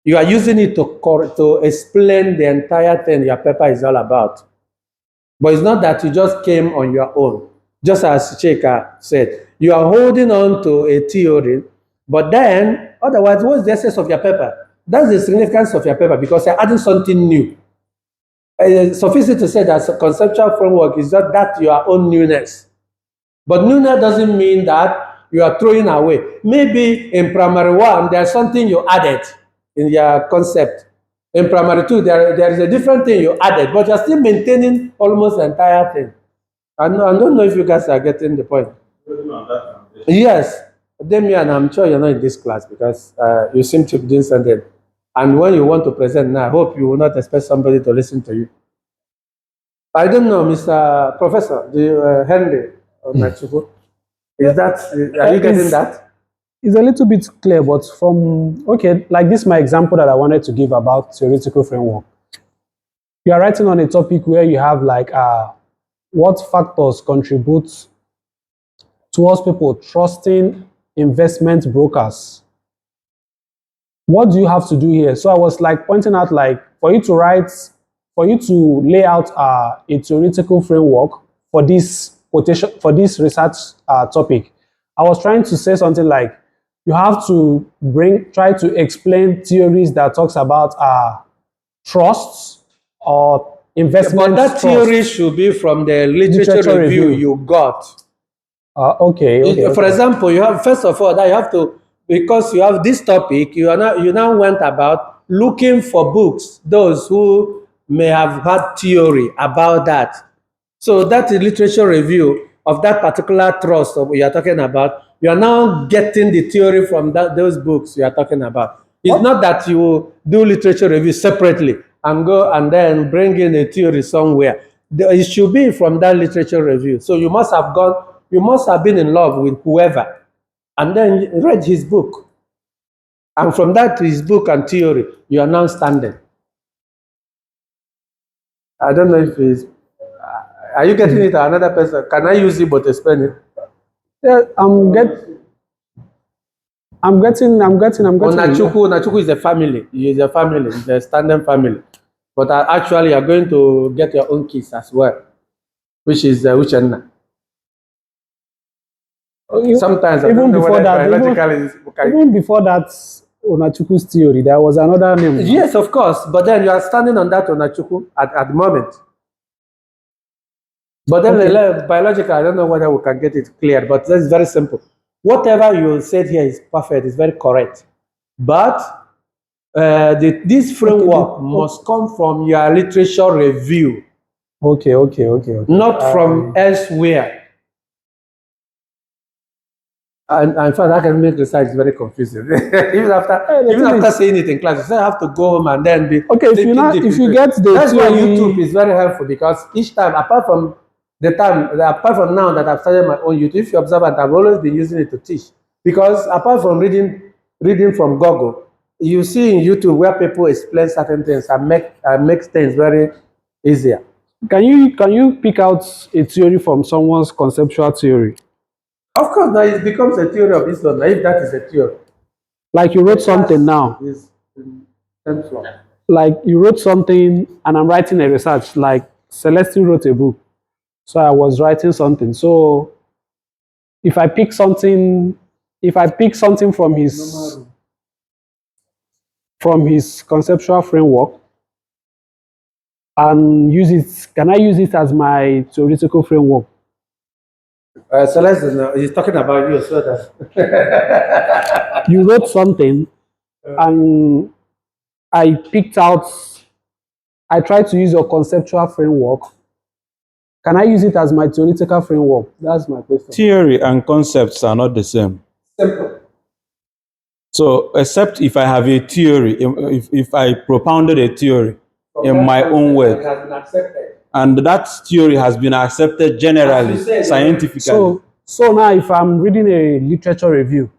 Speaker 1: You are using it to explain the entire thing your paper is all about. But it's not that you just came on your own. Just as Chika said, you are holding on to a theory, but then, otherwise, what's the essence of your paper? That's the significance of your paper, because you're adding something new. Suffice it to say that conceptual framework is just that your own newness. But newness doesn't mean that you are throwing away. Maybe in primary 1, there's something you added in your concept. In primary 2, there is a different thing you added, but you're still maintaining almost the entire thing. I don't know if you guys are getting the point. Yes, Damian, I'm sure you're not in this class because you seem to be doing something. And when you want to present now, I hope you will not expect somebody to listen to you. I don't know, Mr. Professor, Henry Nachuku. Are you getting that?
Speaker 2: It's a little bit clear, but like this, my example that I wanted to give about theoretical framework. You are writing on a topic where you have like what factors contribute towards people trusting investment brokers. What do you have to do here? So I was like pointing out, like, for you to lay out a theoretical framework for this research topic, I was trying to say something like, you have to try to explain theories that talks about trusts or investment.
Speaker 1: But that theory should be from the literature review you got.
Speaker 2: Okay.
Speaker 1: For example, you have, first of all, that you have to, because you have this topic, you now went about looking for books, those who may have had theory about that. So that is literature review of that particular trust that we are talking about. You are now getting the theory from those books you are talking about. It's not that you do literature review separately and go and then bring in a theory somewhere. It should be from that literature review. So you must have been in love with whoever and then read his book. And from that, his book and theory, you are now standing. I don't know if it's... Are you getting it to another person? Can I use it but explain it?
Speaker 2: Yeah, I'm getting.
Speaker 1: Onachukwu is a family. He is a family. It's a standing family. But actually, you're going to get your own kids as well, which is Uchenna. Sometimes
Speaker 2: even before that, Onachukwu's theory, there was another name.
Speaker 1: Yes, of course. But then you are standing on that Onachukwu at the moment. But then biological, I don't know whether we can get it clear, but that's very simple. Whatever you said here is perfect, it's very correct. But this framework must come from your literature review.
Speaker 2: Okay.
Speaker 1: Not from elsewhere. And in fact, academic research is very confusing. even after saying it in class, you still have to go home and then be...
Speaker 2: Okay, if you get the
Speaker 1: That's why YouTube is very helpful, because each time, apart from now that I've started my own YouTube, if you observe, and I've always been using it to teach. Because apart from reading from Google, you see in YouTube where people explain certain things and make things very easier.
Speaker 2: Can you pick out a theory from someone's conceptual theory?
Speaker 1: Of course, now it becomes a theory of Islam, if that is a theory.
Speaker 2: Like you wrote something now.
Speaker 1: Is in 10th floor.
Speaker 2: Like you wrote something and I'm writing a research. Like Celestine wrote a book. So I was writing something. So if I pick something from his conceptual framework and use it, can I use it as my theoretical framework?
Speaker 1: Celeste, he's talking about you, so that.
Speaker 2: You wrote something and I tried to use your conceptual framework. Can I use it as my theoretical framework? That's my question.
Speaker 4: Theory and concepts are not the same.
Speaker 1: Simple.
Speaker 4: So, except if I have a theory, if I propounded a theory in my own
Speaker 1: It
Speaker 4: words,
Speaker 1: has been accepted.
Speaker 4: and that theory has been accepted generally,
Speaker 1: As you said,
Speaker 4: scientifically.
Speaker 2: So now if I'm reading a literature review,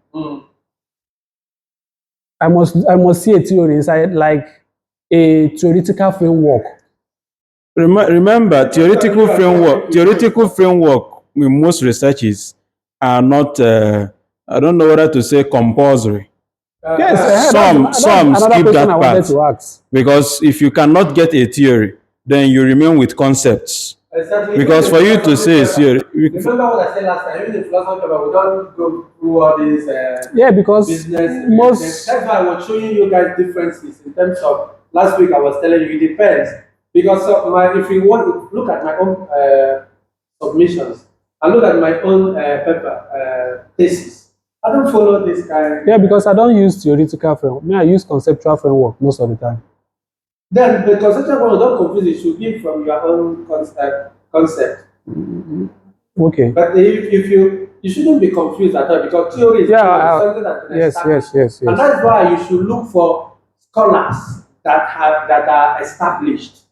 Speaker 2: I must see a theory inside, like a theoretical framework.
Speaker 4: Remember, theoretical framework in most researches are not, I don't know whether to say compulsory.
Speaker 2: Yes,
Speaker 4: Some skip that
Speaker 2: I wanted
Speaker 4: part.
Speaker 2: to ask.
Speaker 4: Because if you cannot get a theory, then you remain with concepts.
Speaker 1: Exactly.
Speaker 4: Because for you to say theory,
Speaker 1: Remember what I said last time? Even the philosophy paper, we don't go through all these
Speaker 2: Yeah, because
Speaker 1: business. That's why I was showing you guys differences in terms of last week. I was telling you it depends because if you want to look at my own submissions and look at my own paper thesis, I don't follow this kind.
Speaker 2: Yeah, because I don't use theoretical framework. I use conceptual framework most of the time.
Speaker 1: Then the conceptual framework, don't confuse it. You give from your own concept.
Speaker 2: Okay.
Speaker 1: But if you shouldn't be confused at all because theory is something that
Speaker 2: yes.
Speaker 1: And that's why you should look for scholars that are established.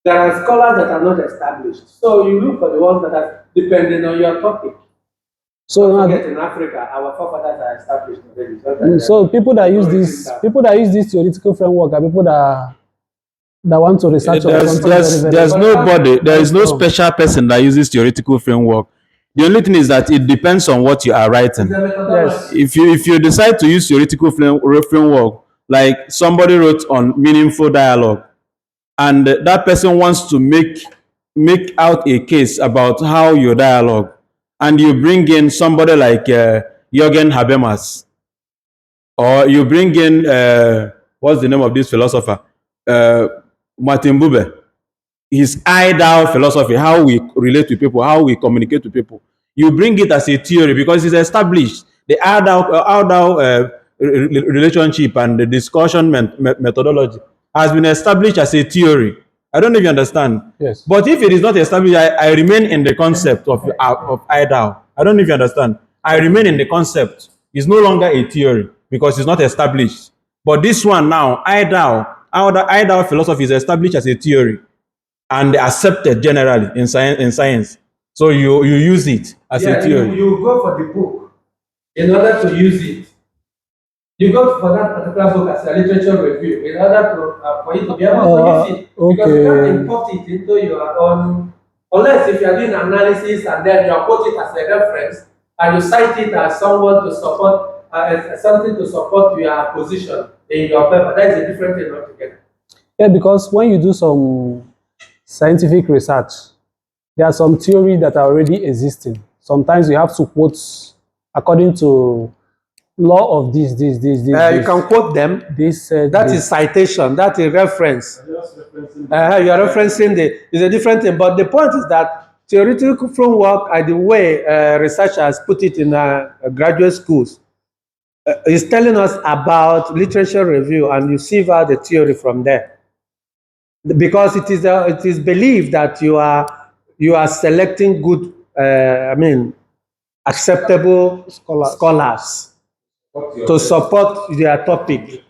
Speaker 1: There are scholars that are not established. So you look for the ones that are depending on your topic.
Speaker 2: So
Speaker 1: don't forget in Africa, our forefathers are established already.
Speaker 2: So people that use this theoretical framework are people that want to research on something
Speaker 4: there's nobody, there is no special person that uses theoretical framework. The only thing is that it depends on what you are writing.
Speaker 2: Yes.
Speaker 4: If you decide to use theoretical framework, like somebody wrote on meaningful dialogue, and that person wants to make out a case about how your dialogue, and you bring in somebody like Jürgen Habermas, or you bring in what's the name of this philosopher, Martin Buber, his ideal philosophy, how we relate to people, how we communicate to people. You bring it as a theory because it's established. The ideal relationship and the discussion methodology has been established as a theory. I don't know if you understand.
Speaker 2: Yes.
Speaker 4: But if it is not established, I remain in the concept of ideal. I don't know if you understand. I remain in the concept. It's no longer a theory because it's not established. But this one now, ideal philosophy is established as a theory and accepted generally in science. So you use it as a theory.
Speaker 1: You go for the book in order to use it. You go for that particular book as a literature review in order for you to be able to use it. Because you can't import it into your own, unless if you are doing analysis and then you put it as a reference and you cite it as someone to support, something to support your position in your paper. That is a different thing altogether.
Speaker 2: Yeah, because when you do some scientific research, there are some theories that are already existing. Sometimes you have to quote according to law of this.
Speaker 1: You can quote them. That is citation. That is reference. You are referencing is a different thing. But the point is that theoretical framework, the way researchers put it in graduate schools, is telling us about literature review, and you see the theory from there. Because it is believed that you are selecting good, acceptable scholars to support their topic.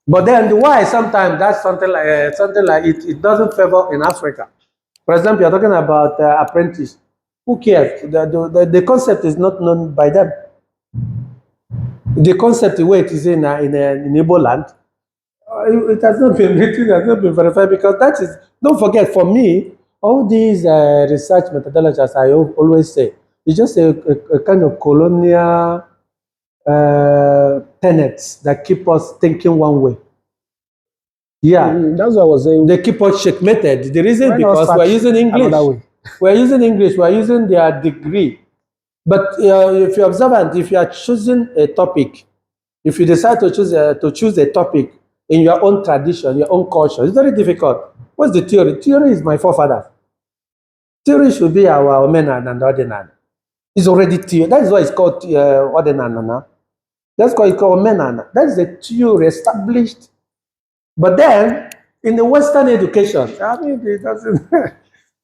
Speaker 1: But then why sometimes that's something like it doesn't favor in Africa. For example, you're talking about apprentice. Who cares? The concept is not known by them. The concept, the way it is in Igbo land, it has not been written, it has not been verified, because that is, don't forget, for me, all these research methodologies, I always say, it's just a kind of colonial tenets that keep us thinking one way. Yeah,
Speaker 2: That's what I was saying.
Speaker 1: they keep us checkmated. The reason
Speaker 2: Why not
Speaker 1: because we're
Speaker 2: search
Speaker 1: using
Speaker 2: another
Speaker 1: English.
Speaker 2: way?
Speaker 1: We're using English. We're using their degree. But if you're observant, if you are choosing a topic, if you decide to choose a topic in your own tradition, your own culture, it's very difficult. What's the theory? Theory is my forefathers. Theory should be our omenan and ordinary. It's already theory. That is why it's called ordinary now. That's why it's called omenan. That is a theory established. But then in the Western education, I mean, it doesn't.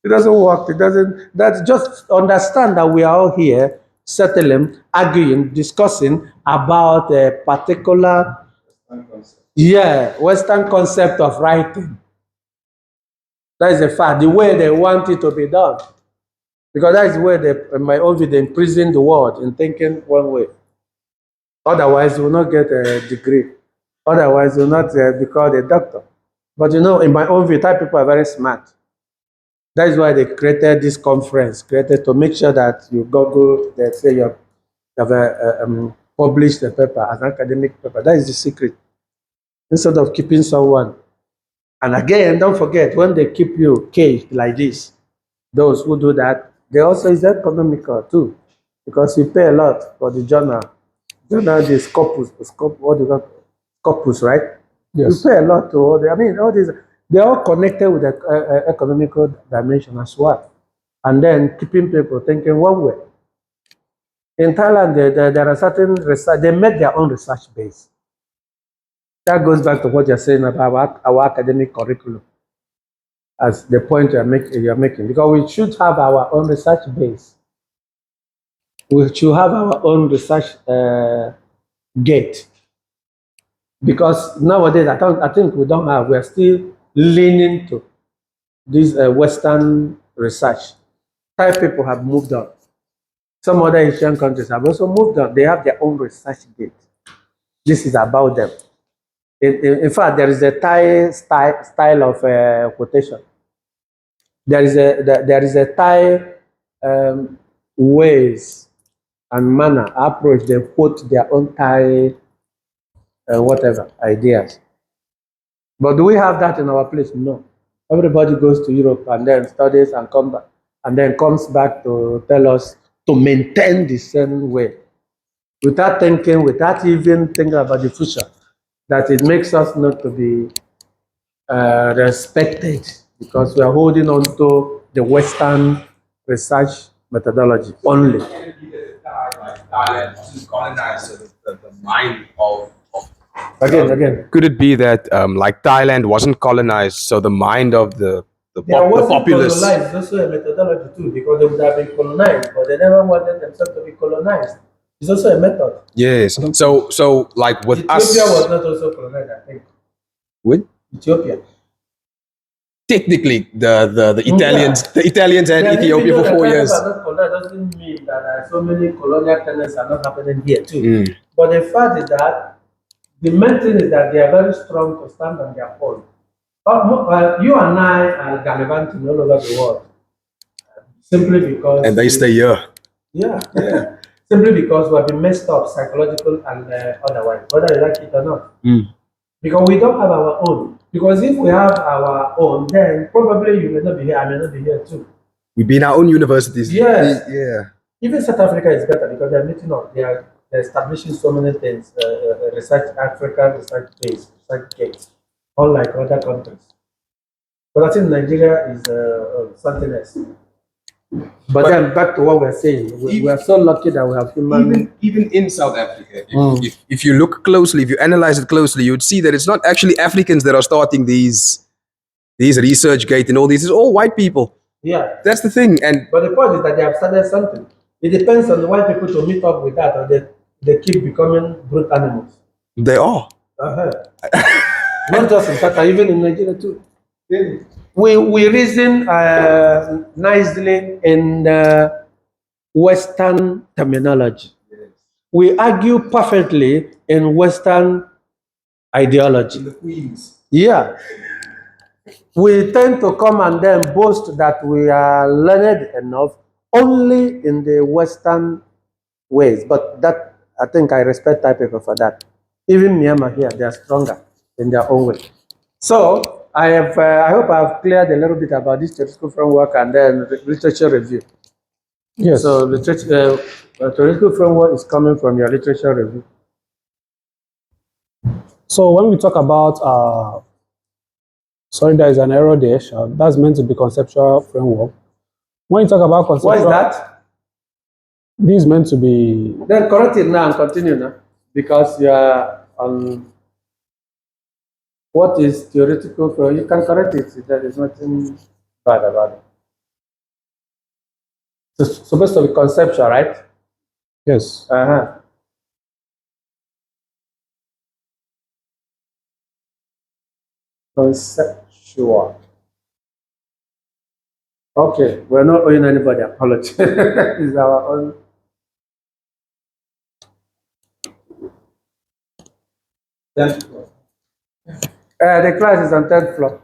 Speaker 1: It doesn't work. It doesn't. That's just understand that we are all here settling, arguing, discussing about a particular, Western concept of writing. That is a fact. The way they want it to be done, because that is where they, in my own view, they imprison the world in thinking one way. Otherwise, you will not get a degree. Otherwise, you will not be called a doctor. But you know, in my own view, Thai people are very smart. That is why they created this conference, created to make sure that you Google, they say you have published a paper, an academic paper. That is the secret. Instead of keeping someone. And again, don't forget, when they keep you caged like this, those who do that, they also is economical too, because you pay a lot for the journal. Journal, the scopus, what do you call scopus, right?
Speaker 2: Yes.
Speaker 1: You pay a lot to all the, I mean, all these, they're all connected with the economical dimension as well. And then keeping people thinking one way. In Thailand, there are certain research, they make their own research base. That goes back to what you're saying about our academic curriculum, as the point you're making, because we should have our own research base. We should have our own research gate. Because nowadays, I think we don't have, we're still leaning to this Western research. Thai people have moved on. Some other Asian countries have also moved on. They have their own research gate. This is about them. In fact, there is a Thai style of quotation. There is a Thai ways and manner, approach. They quote their own Thai whatever ideas. But do we have that in our place? No. Everybody goes to Europe and then studies and come back, and then comes back to tell us to maintain the same way, without thinking, without even thinking about the future, that it makes us not to be respected because we are holding on to the Western research methodology only.
Speaker 7: The mind of
Speaker 1: Again.
Speaker 7: could it be that like Thailand wasn't colonized, so the mind of the
Speaker 1: There wasn't
Speaker 7: populace.
Speaker 1: colonized, also a methodology too, because they would have been colonized, but they never wanted themselves to be colonized. It's also a method.
Speaker 7: Yes. So like with
Speaker 1: Ethiopia
Speaker 7: us,
Speaker 1: was not also colonized, I think.
Speaker 7: with
Speaker 1: Ethiopia.
Speaker 7: technically the Italians,
Speaker 1: Yeah.
Speaker 7: the Italians had
Speaker 1: Then
Speaker 7: Ethiopia
Speaker 1: even
Speaker 7: for
Speaker 1: though
Speaker 7: 4
Speaker 1: the
Speaker 7: years.
Speaker 1: Thai are not colonized doesn't mean that so many colonial tenants are not happening here too.
Speaker 7: Mm.
Speaker 1: But the fact is that the main thing is that they are very strong to stand on their own. You and I are gallivanting all over the world simply because.
Speaker 7: And they stay here.
Speaker 1: Yeah. Simply because we have been messed up psychological and otherwise, whether you like it or not.
Speaker 7: Mm.
Speaker 1: Because we don't have our own. Because if we have our own, then probably you may not be here, I may not be here too.
Speaker 7: We be in our own universities.
Speaker 1: Yes.
Speaker 7: Yeah.
Speaker 1: Even South Africa is better because they're meeting up. They're establishing so many things, research African research base, research gates, unlike other countries. But I think Nigeria is something else. But then back to what we're saying, we are so lucky that we have human.
Speaker 7: Even in South Africa, if you look closely, if you analyze it closely, you'd see that it's not actually Africans that are starting these research gate and all these. It's all white people.
Speaker 1: Yeah.
Speaker 7: That's the thing. And
Speaker 1: But the point is that they have started something. It depends on the white people to meet up with that, or they keep becoming brute animals.
Speaker 7: they are.
Speaker 1: Not just in Qatar, even in Nigeria too. We reason nicely in the Western terminology. We argue perfectly in Western ideology. Yeah. We tend to come and then boast that we are learned enough only in the Western ways, but that I think I respect Thai people for that. Even Myanmar here, they are stronger in their own way. So I have, I hope I've cleared a little bit about this theoretical framework and then literature review.
Speaker 2: Yes.
Speaker 1: So literature, theoretical framework is coming from your literature review.
Speaker 2: So when we talk about, sorry, there is an error there. That's meant to be conceptual framework. When you talk about conceptual,
Speaker 1: What is that?
Speaker 2: This is meant to be.
Speaker 1: Then correct it now and continue now, because you are on. What is theoretical framework? You can correct it. There is nothing bad about it. It's supposed to be conceptual, right?
Speaker 2: Yes.
Speaker 1: Conceptual. Okay, we're not owing anybody apology. It's our own. The class is on 10th floor.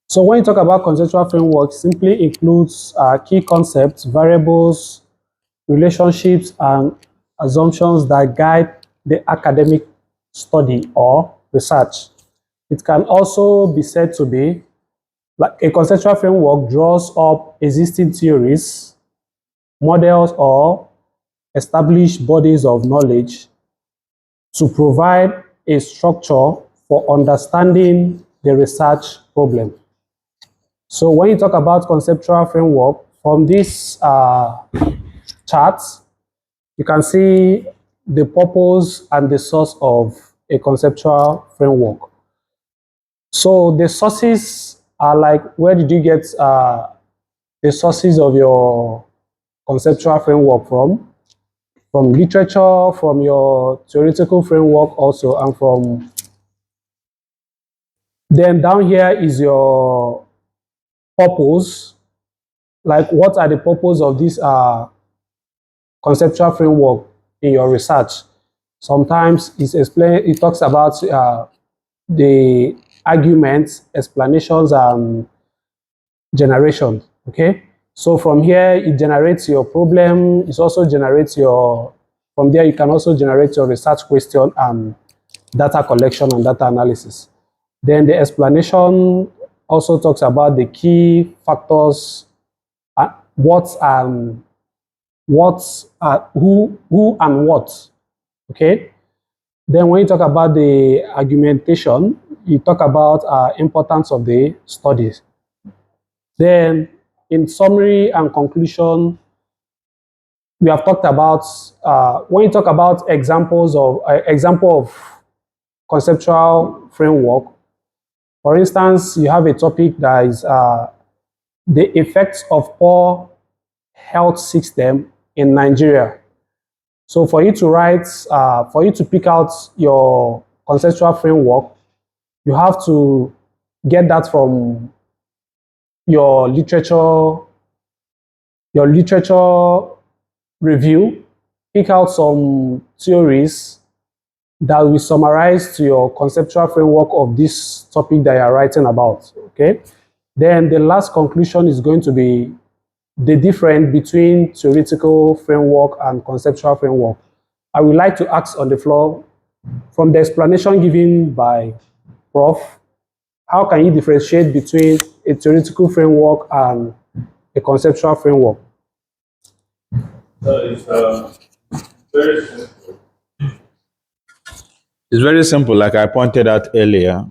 Speaker 2: So when you talk about conceptual framework, simply includes key concepts, variables, relationships, and assumptions that guide the academic study or research. It can also be said to be like a conceptual framework draws up existing theories, models, or established bodies of knowledge to provide a structure for understanding the research problem. So when you talk about conceptual framework, from this chart, you can see the purpose and the source of a conceptual framework. So the sources are like, where did you get the sources of your conceptual framework from? From literature, from your theoretical framework also, and from, then down here is your purpose, like what are the purpose of this conceptual framework in your research. Sometimes it talks about the arguments, explanations, and generation. Okay, so from here it generates your problem. It also generates your, from there you can also generate your research question and data collection and data analysis. Then the explanation also talks about the key factors, who and what. Okay. Then when you talk about the argumentation, you talk about importance of the studies. Then in summary and conclusion, we have talked about, when you talk about example of conceptual framework, for instance, you have a topic that is the effects of poor health system in Nigeria. So for you to write, for you to pick out your conceptual framework, you have to get that from your literature review, pick out some theories that will summarize to your conceptual framework of this topic that you are writing about, okay? Then the last conclusion is going to be the difference between theoretical framework and conceptual framework. I would like to ask on the floor, from the explanation given by Prof, how can you differentiate between a theoretical framework and a conceptual framework?
Speaker 3: So it's very simple. It's very simple, like I pointed out earlier.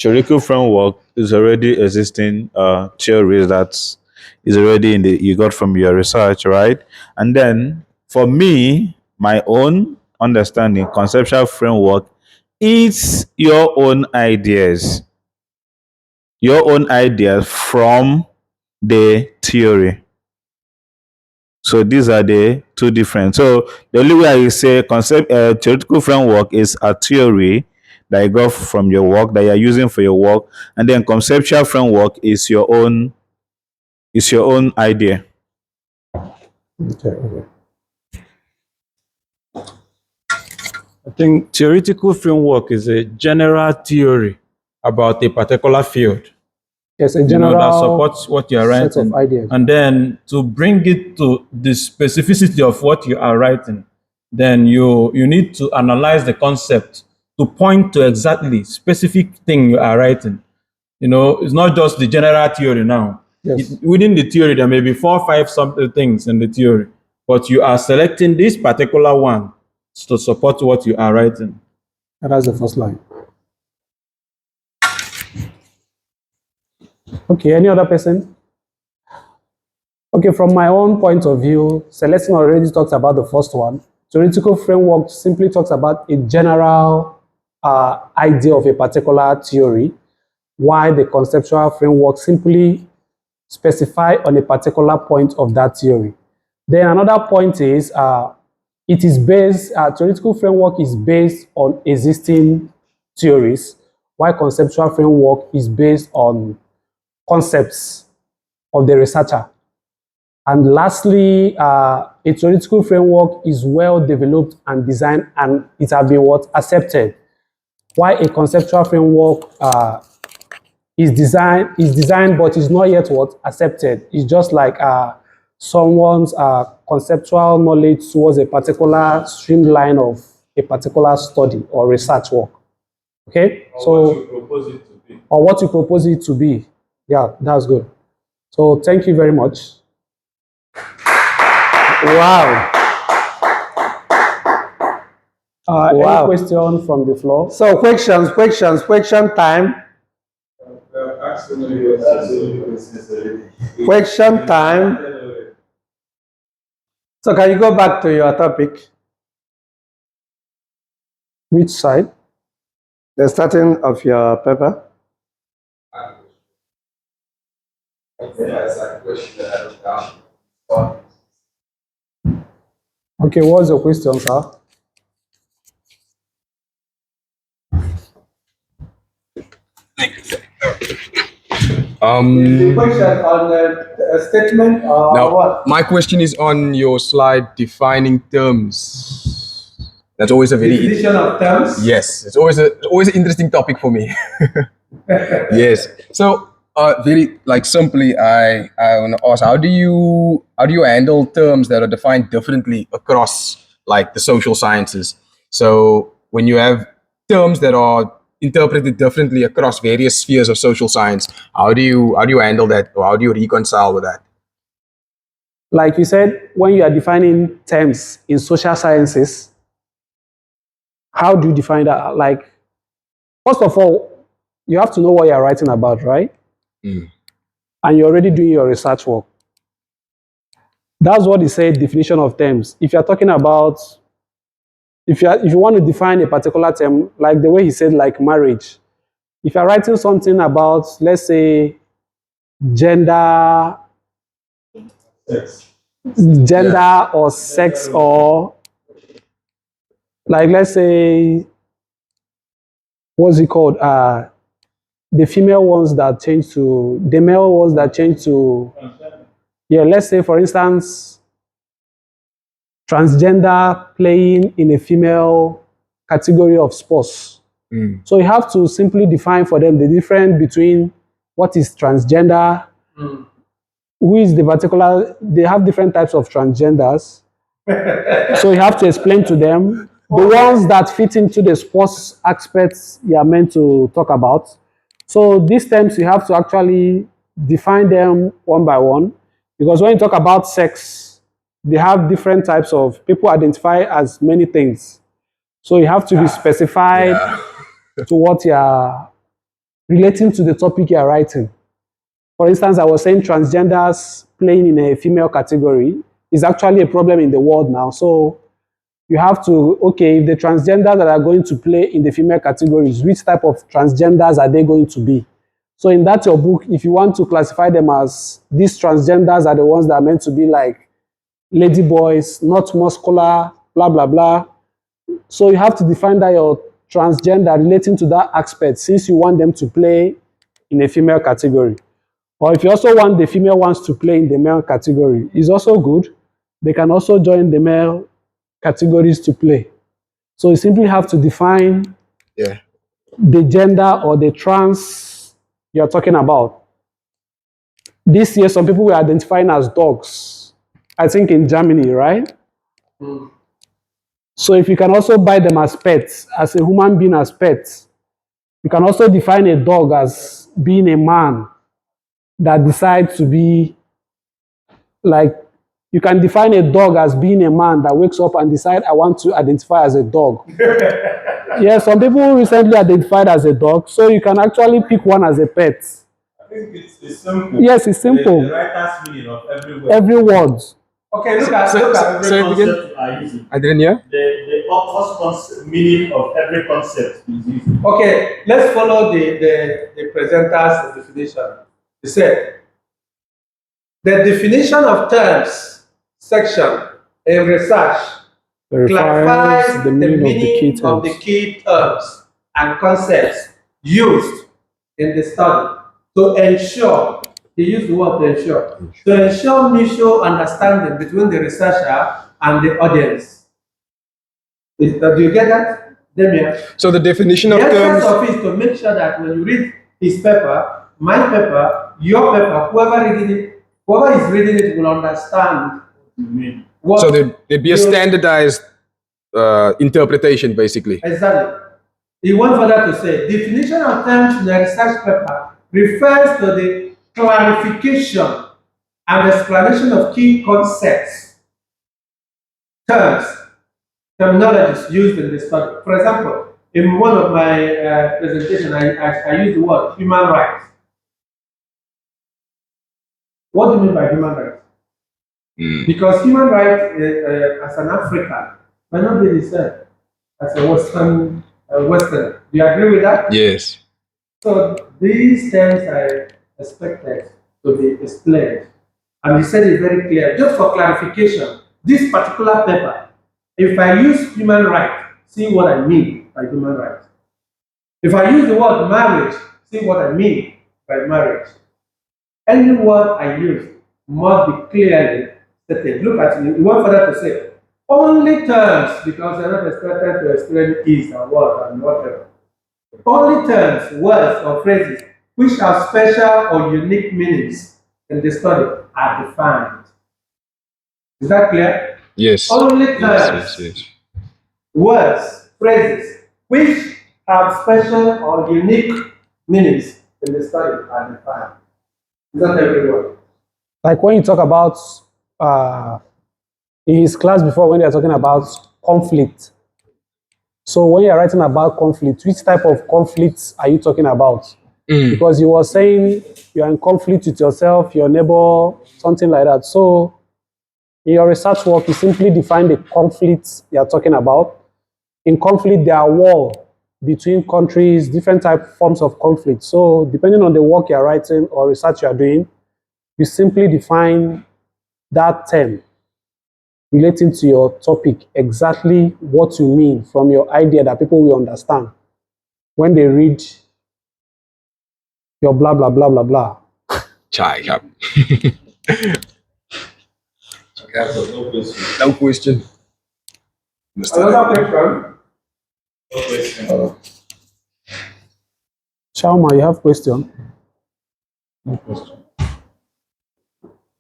Speaker 3: Theoretical framework is already existing theories that is already in the you got from your research, right? And then for me, my own understanding, conceptual framework is your own ideas. Your own ideas from the theory. So these are the two different. So the only way I say theoretical framework is a theory that you got from your work that you are using for your work, and then conceptual framework is your own idea.
Speaker 2: Okay.
Speaker 4: I think theoretical framework is a general theory about a particular field.
Speaker 2: Yes, a general
Speaker 4: that supports what you are
Speaker 2: set
Speaker 4: writing.
Speaker 2: of ideas.
Speaker 4: And then to bring it to the specificity of what you are writing, then you need to analyze the concept to point to exactly specific thing you are writing. You know, it's not just the general theory now.
Speaker 2: Yes.
Speaker 4: Within the theory, there may be 4 or 5 something things in the theory, but you are selecting this particular one to support what you are writing.
Speaker 2: And that's the first line. Okay, any other person? Okay, from my own point of view, Celestine already talked about the first one. Theoretical framework simply talks about a general idea of a particular theory, while the conceptual framework simply specify on a particular point of that theory. Then another point is it is based, theoretical framework is based on existing theories, while conceptual framework is based on concepts of the researcher. And lastly, a theoretical framework is well developed and designed, and it has been accepted. While a conceptual framework is designed, but is not yet accepted. It's just like someone's conceptual knowledge towards a particular streamline of a particular study or research work. Okay,
Speaker 4: What you propose it to be.
Speaker 2: Or what you propose it to be. Yeah, that's good. So thank you very much.
Speaker 1: Wow.
Speaker 2: Any question from the floor?
Speaker 1: So question time. Question time. So can you go back to your topic?
Speaker 2: Which side?
Speaker 1: The starting of your paper.
Speaker 2: Okay, what's your question, sir?
Speaker 1: The question on the statement or
Speaker 7: Now,
Speaker 1: what?
Speaker 7: my question is on your slide, defining terms. That's always a very
Speaker 1: Definition of terms?
Speaker 7: yes. It's always an interesting topic for me. Yes. So, very like simply, I want to ask, how do you handle terms that are defined differently across like the social sciences? So when you have terms that are interpreted differently across various spheres of social science, how do you handle that, or how do you reconcile with that?
Speaker 2: Like you said, when you are defining terms in social sciences, how do you define that? Like, first of all, you have to know what you're writing about, right? And you're already doing your research work. That's what he said, definition of terms. If you're talking about, if you want to define a particular term, like the way he said, like marriage, if you're writing something about, let's say, gender or sex, or like, let's say, what's it called? The female ones that change to, the male ones that change to, yeah, let's say, for instance, transgender playing in a female category of sports. So you have to simply define for them the difference between what is transgender, who is the particular, they have different types of transgenders. So you have to explain to them the ones that fit into the sports aspects you are meant to talk about. So these terms, you have to actually define them one by one, because when you talk about sex, they have different types of, people identify as many things. So you have to be specified to what you are relating to the topic you are writing. For instance, I was saying transgenders playing in a female category is actually a problem in the world now. So you have to, okay, if the transgenders that are going to play in the female categories, which type of transgenders are they going to be? So in that your book, if you want to classify them as these transgenders are the ones that are meant to be like lady boys, not muscular, blah, blah, blah. So you have to define that your transgender relating to that aspect, since you want them to play in a female category. Or if you also want the female ones to play in the male category, is also good. They can also join the male categories to play. So you simply have to define the gender or the trans you're talking about. This year, some people were identifying as dogs. I think in Germany, right? So if you can also buy them as pets, as a human being as pets, you can also define a dog as being a man that decides to be like, you can define a dog as being a man that wakes up and decide, I want to identify as a dog. Yes, some people recently identified as a dog, so you can actually pick one as a pet.
Speaker 3: I think it's simple.
Speaker 2: Yes, it's simple.
Speaker 3: The writer's meaning of every word.
Speaker 2: Every word.
Speaker 1: Okay, look at
Speaker 7: Say it again.
Speaker 3: Are using.
Speaker 7: I didn't hear.
Speaker 3: The author's meaning of every concept is using.
Speaker 1: Okay, let's follow the presenter's definition. He said, the definition of terms section in research clarifies the meaning of the key terms and concepts used in the study to ensure, he used the word to ensure mutual understanding between the researcher and the audience. Do you get that, Damien?
Speaker 7: So the definition of
Speaker 1: The
Speaker 7: terms.
Speaker 1: essence of it is to make sure that when you read his paper, my paper, your paper, whoever is reading it will understand what.
Speaker 7: So there'd be a standardized interpretation, basically.
Speaker 1: Exactly. He went further to say, definition of terms in the research paper refers to the clarification and explanation of key concepts, terms, terminologies used in the study. For example, in one of my presentations, I used the word human rights. What do you mean by human rights? Because human rights, as an African, might not be the same as a Western. Do you agree with that?
Speaker 7: Yes.
Speaker 1: So these terms are expected to be explained. And he said it very clear. Just for clarification, this particular paper, if I use human right, see what I mean by human right. If I use the word marriage, see what I mean by marriage. Any word I use must be clearly stated. Look at it. You want further to say, only terms, because they're not expected to explain is and what and whatever. Only terms, words, or phrases which have special or unique meanings in the study are defined. Is that clear?
Speaker 7: Yes.
Speaker 1: Only terms,
Speaker 7: Yes.
Speaker 1: words, phrases which have special or unique meanings in the study are defined. Not everyone.
Speaker 2: Like when you talk about in his class before, when they are talking about conflict. So when you're writing about conflict, which type of conflicts are you talking about? Because you were saying you're in conflict with yourself, your neighbor, something like that. So in your research work, you simply define the conflicts you're talking about. In conflict, there are war between countries, different forms of conflict. So depending on the work you're writing or research you're doing, you simply define that term relating to your topic, exactly what you mean from your idea that people will understand when they read your blah, blah, blah, blah, blah.
Speaker 7: Chai, yeah.
Speaker 3: No question.
Speaker 7: No question.
Speaker 1: Another question?
Speaker 3: No question.
Speaker 2: Shauma, you have question?
Speaker 3: No question.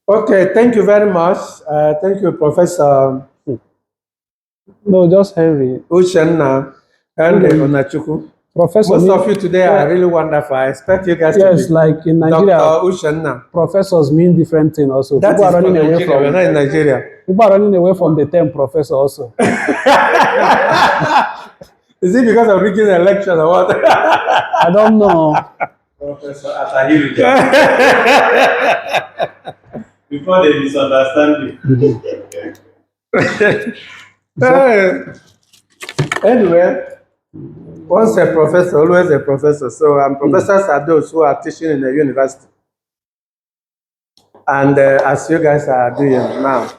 Speaker 1: Okay, thank you very much. Thank you, Professor
Speaker 2: No, just Henry.
Speaker 1: Uchenna and Onachukwu.
Speaker 2: Professor.
Speaker 1: Most of you today are really wonderful. I expect you guys to
Speaker 2: Yes,
Speaker 1: be
Speaker 2: like in Nigeria,
Speaker 1: Dr. Uchenna.
Speaker 2: professors mean different things also.
Speaker 1: That
Speaker 2: People
Speaker 1: is
Speaker 2: are
Speaker 1: from
Speaker 2: running away
Speaker 1: Nigeria. We're
Speaker 2: from.
Speaker 1: not in Nigeria.
Speaker 2: People are running away from the term professor also.
Speaker 1: Is it because of rigging the election or what?
Speaker 2: I don't know.
Speaker 3: Professor Atahiru. Before they misunderstand you.
Speaker 1: Anyway, once a professor, always a professor. So professors are those who are teaching in the university. And as you guys are doing now.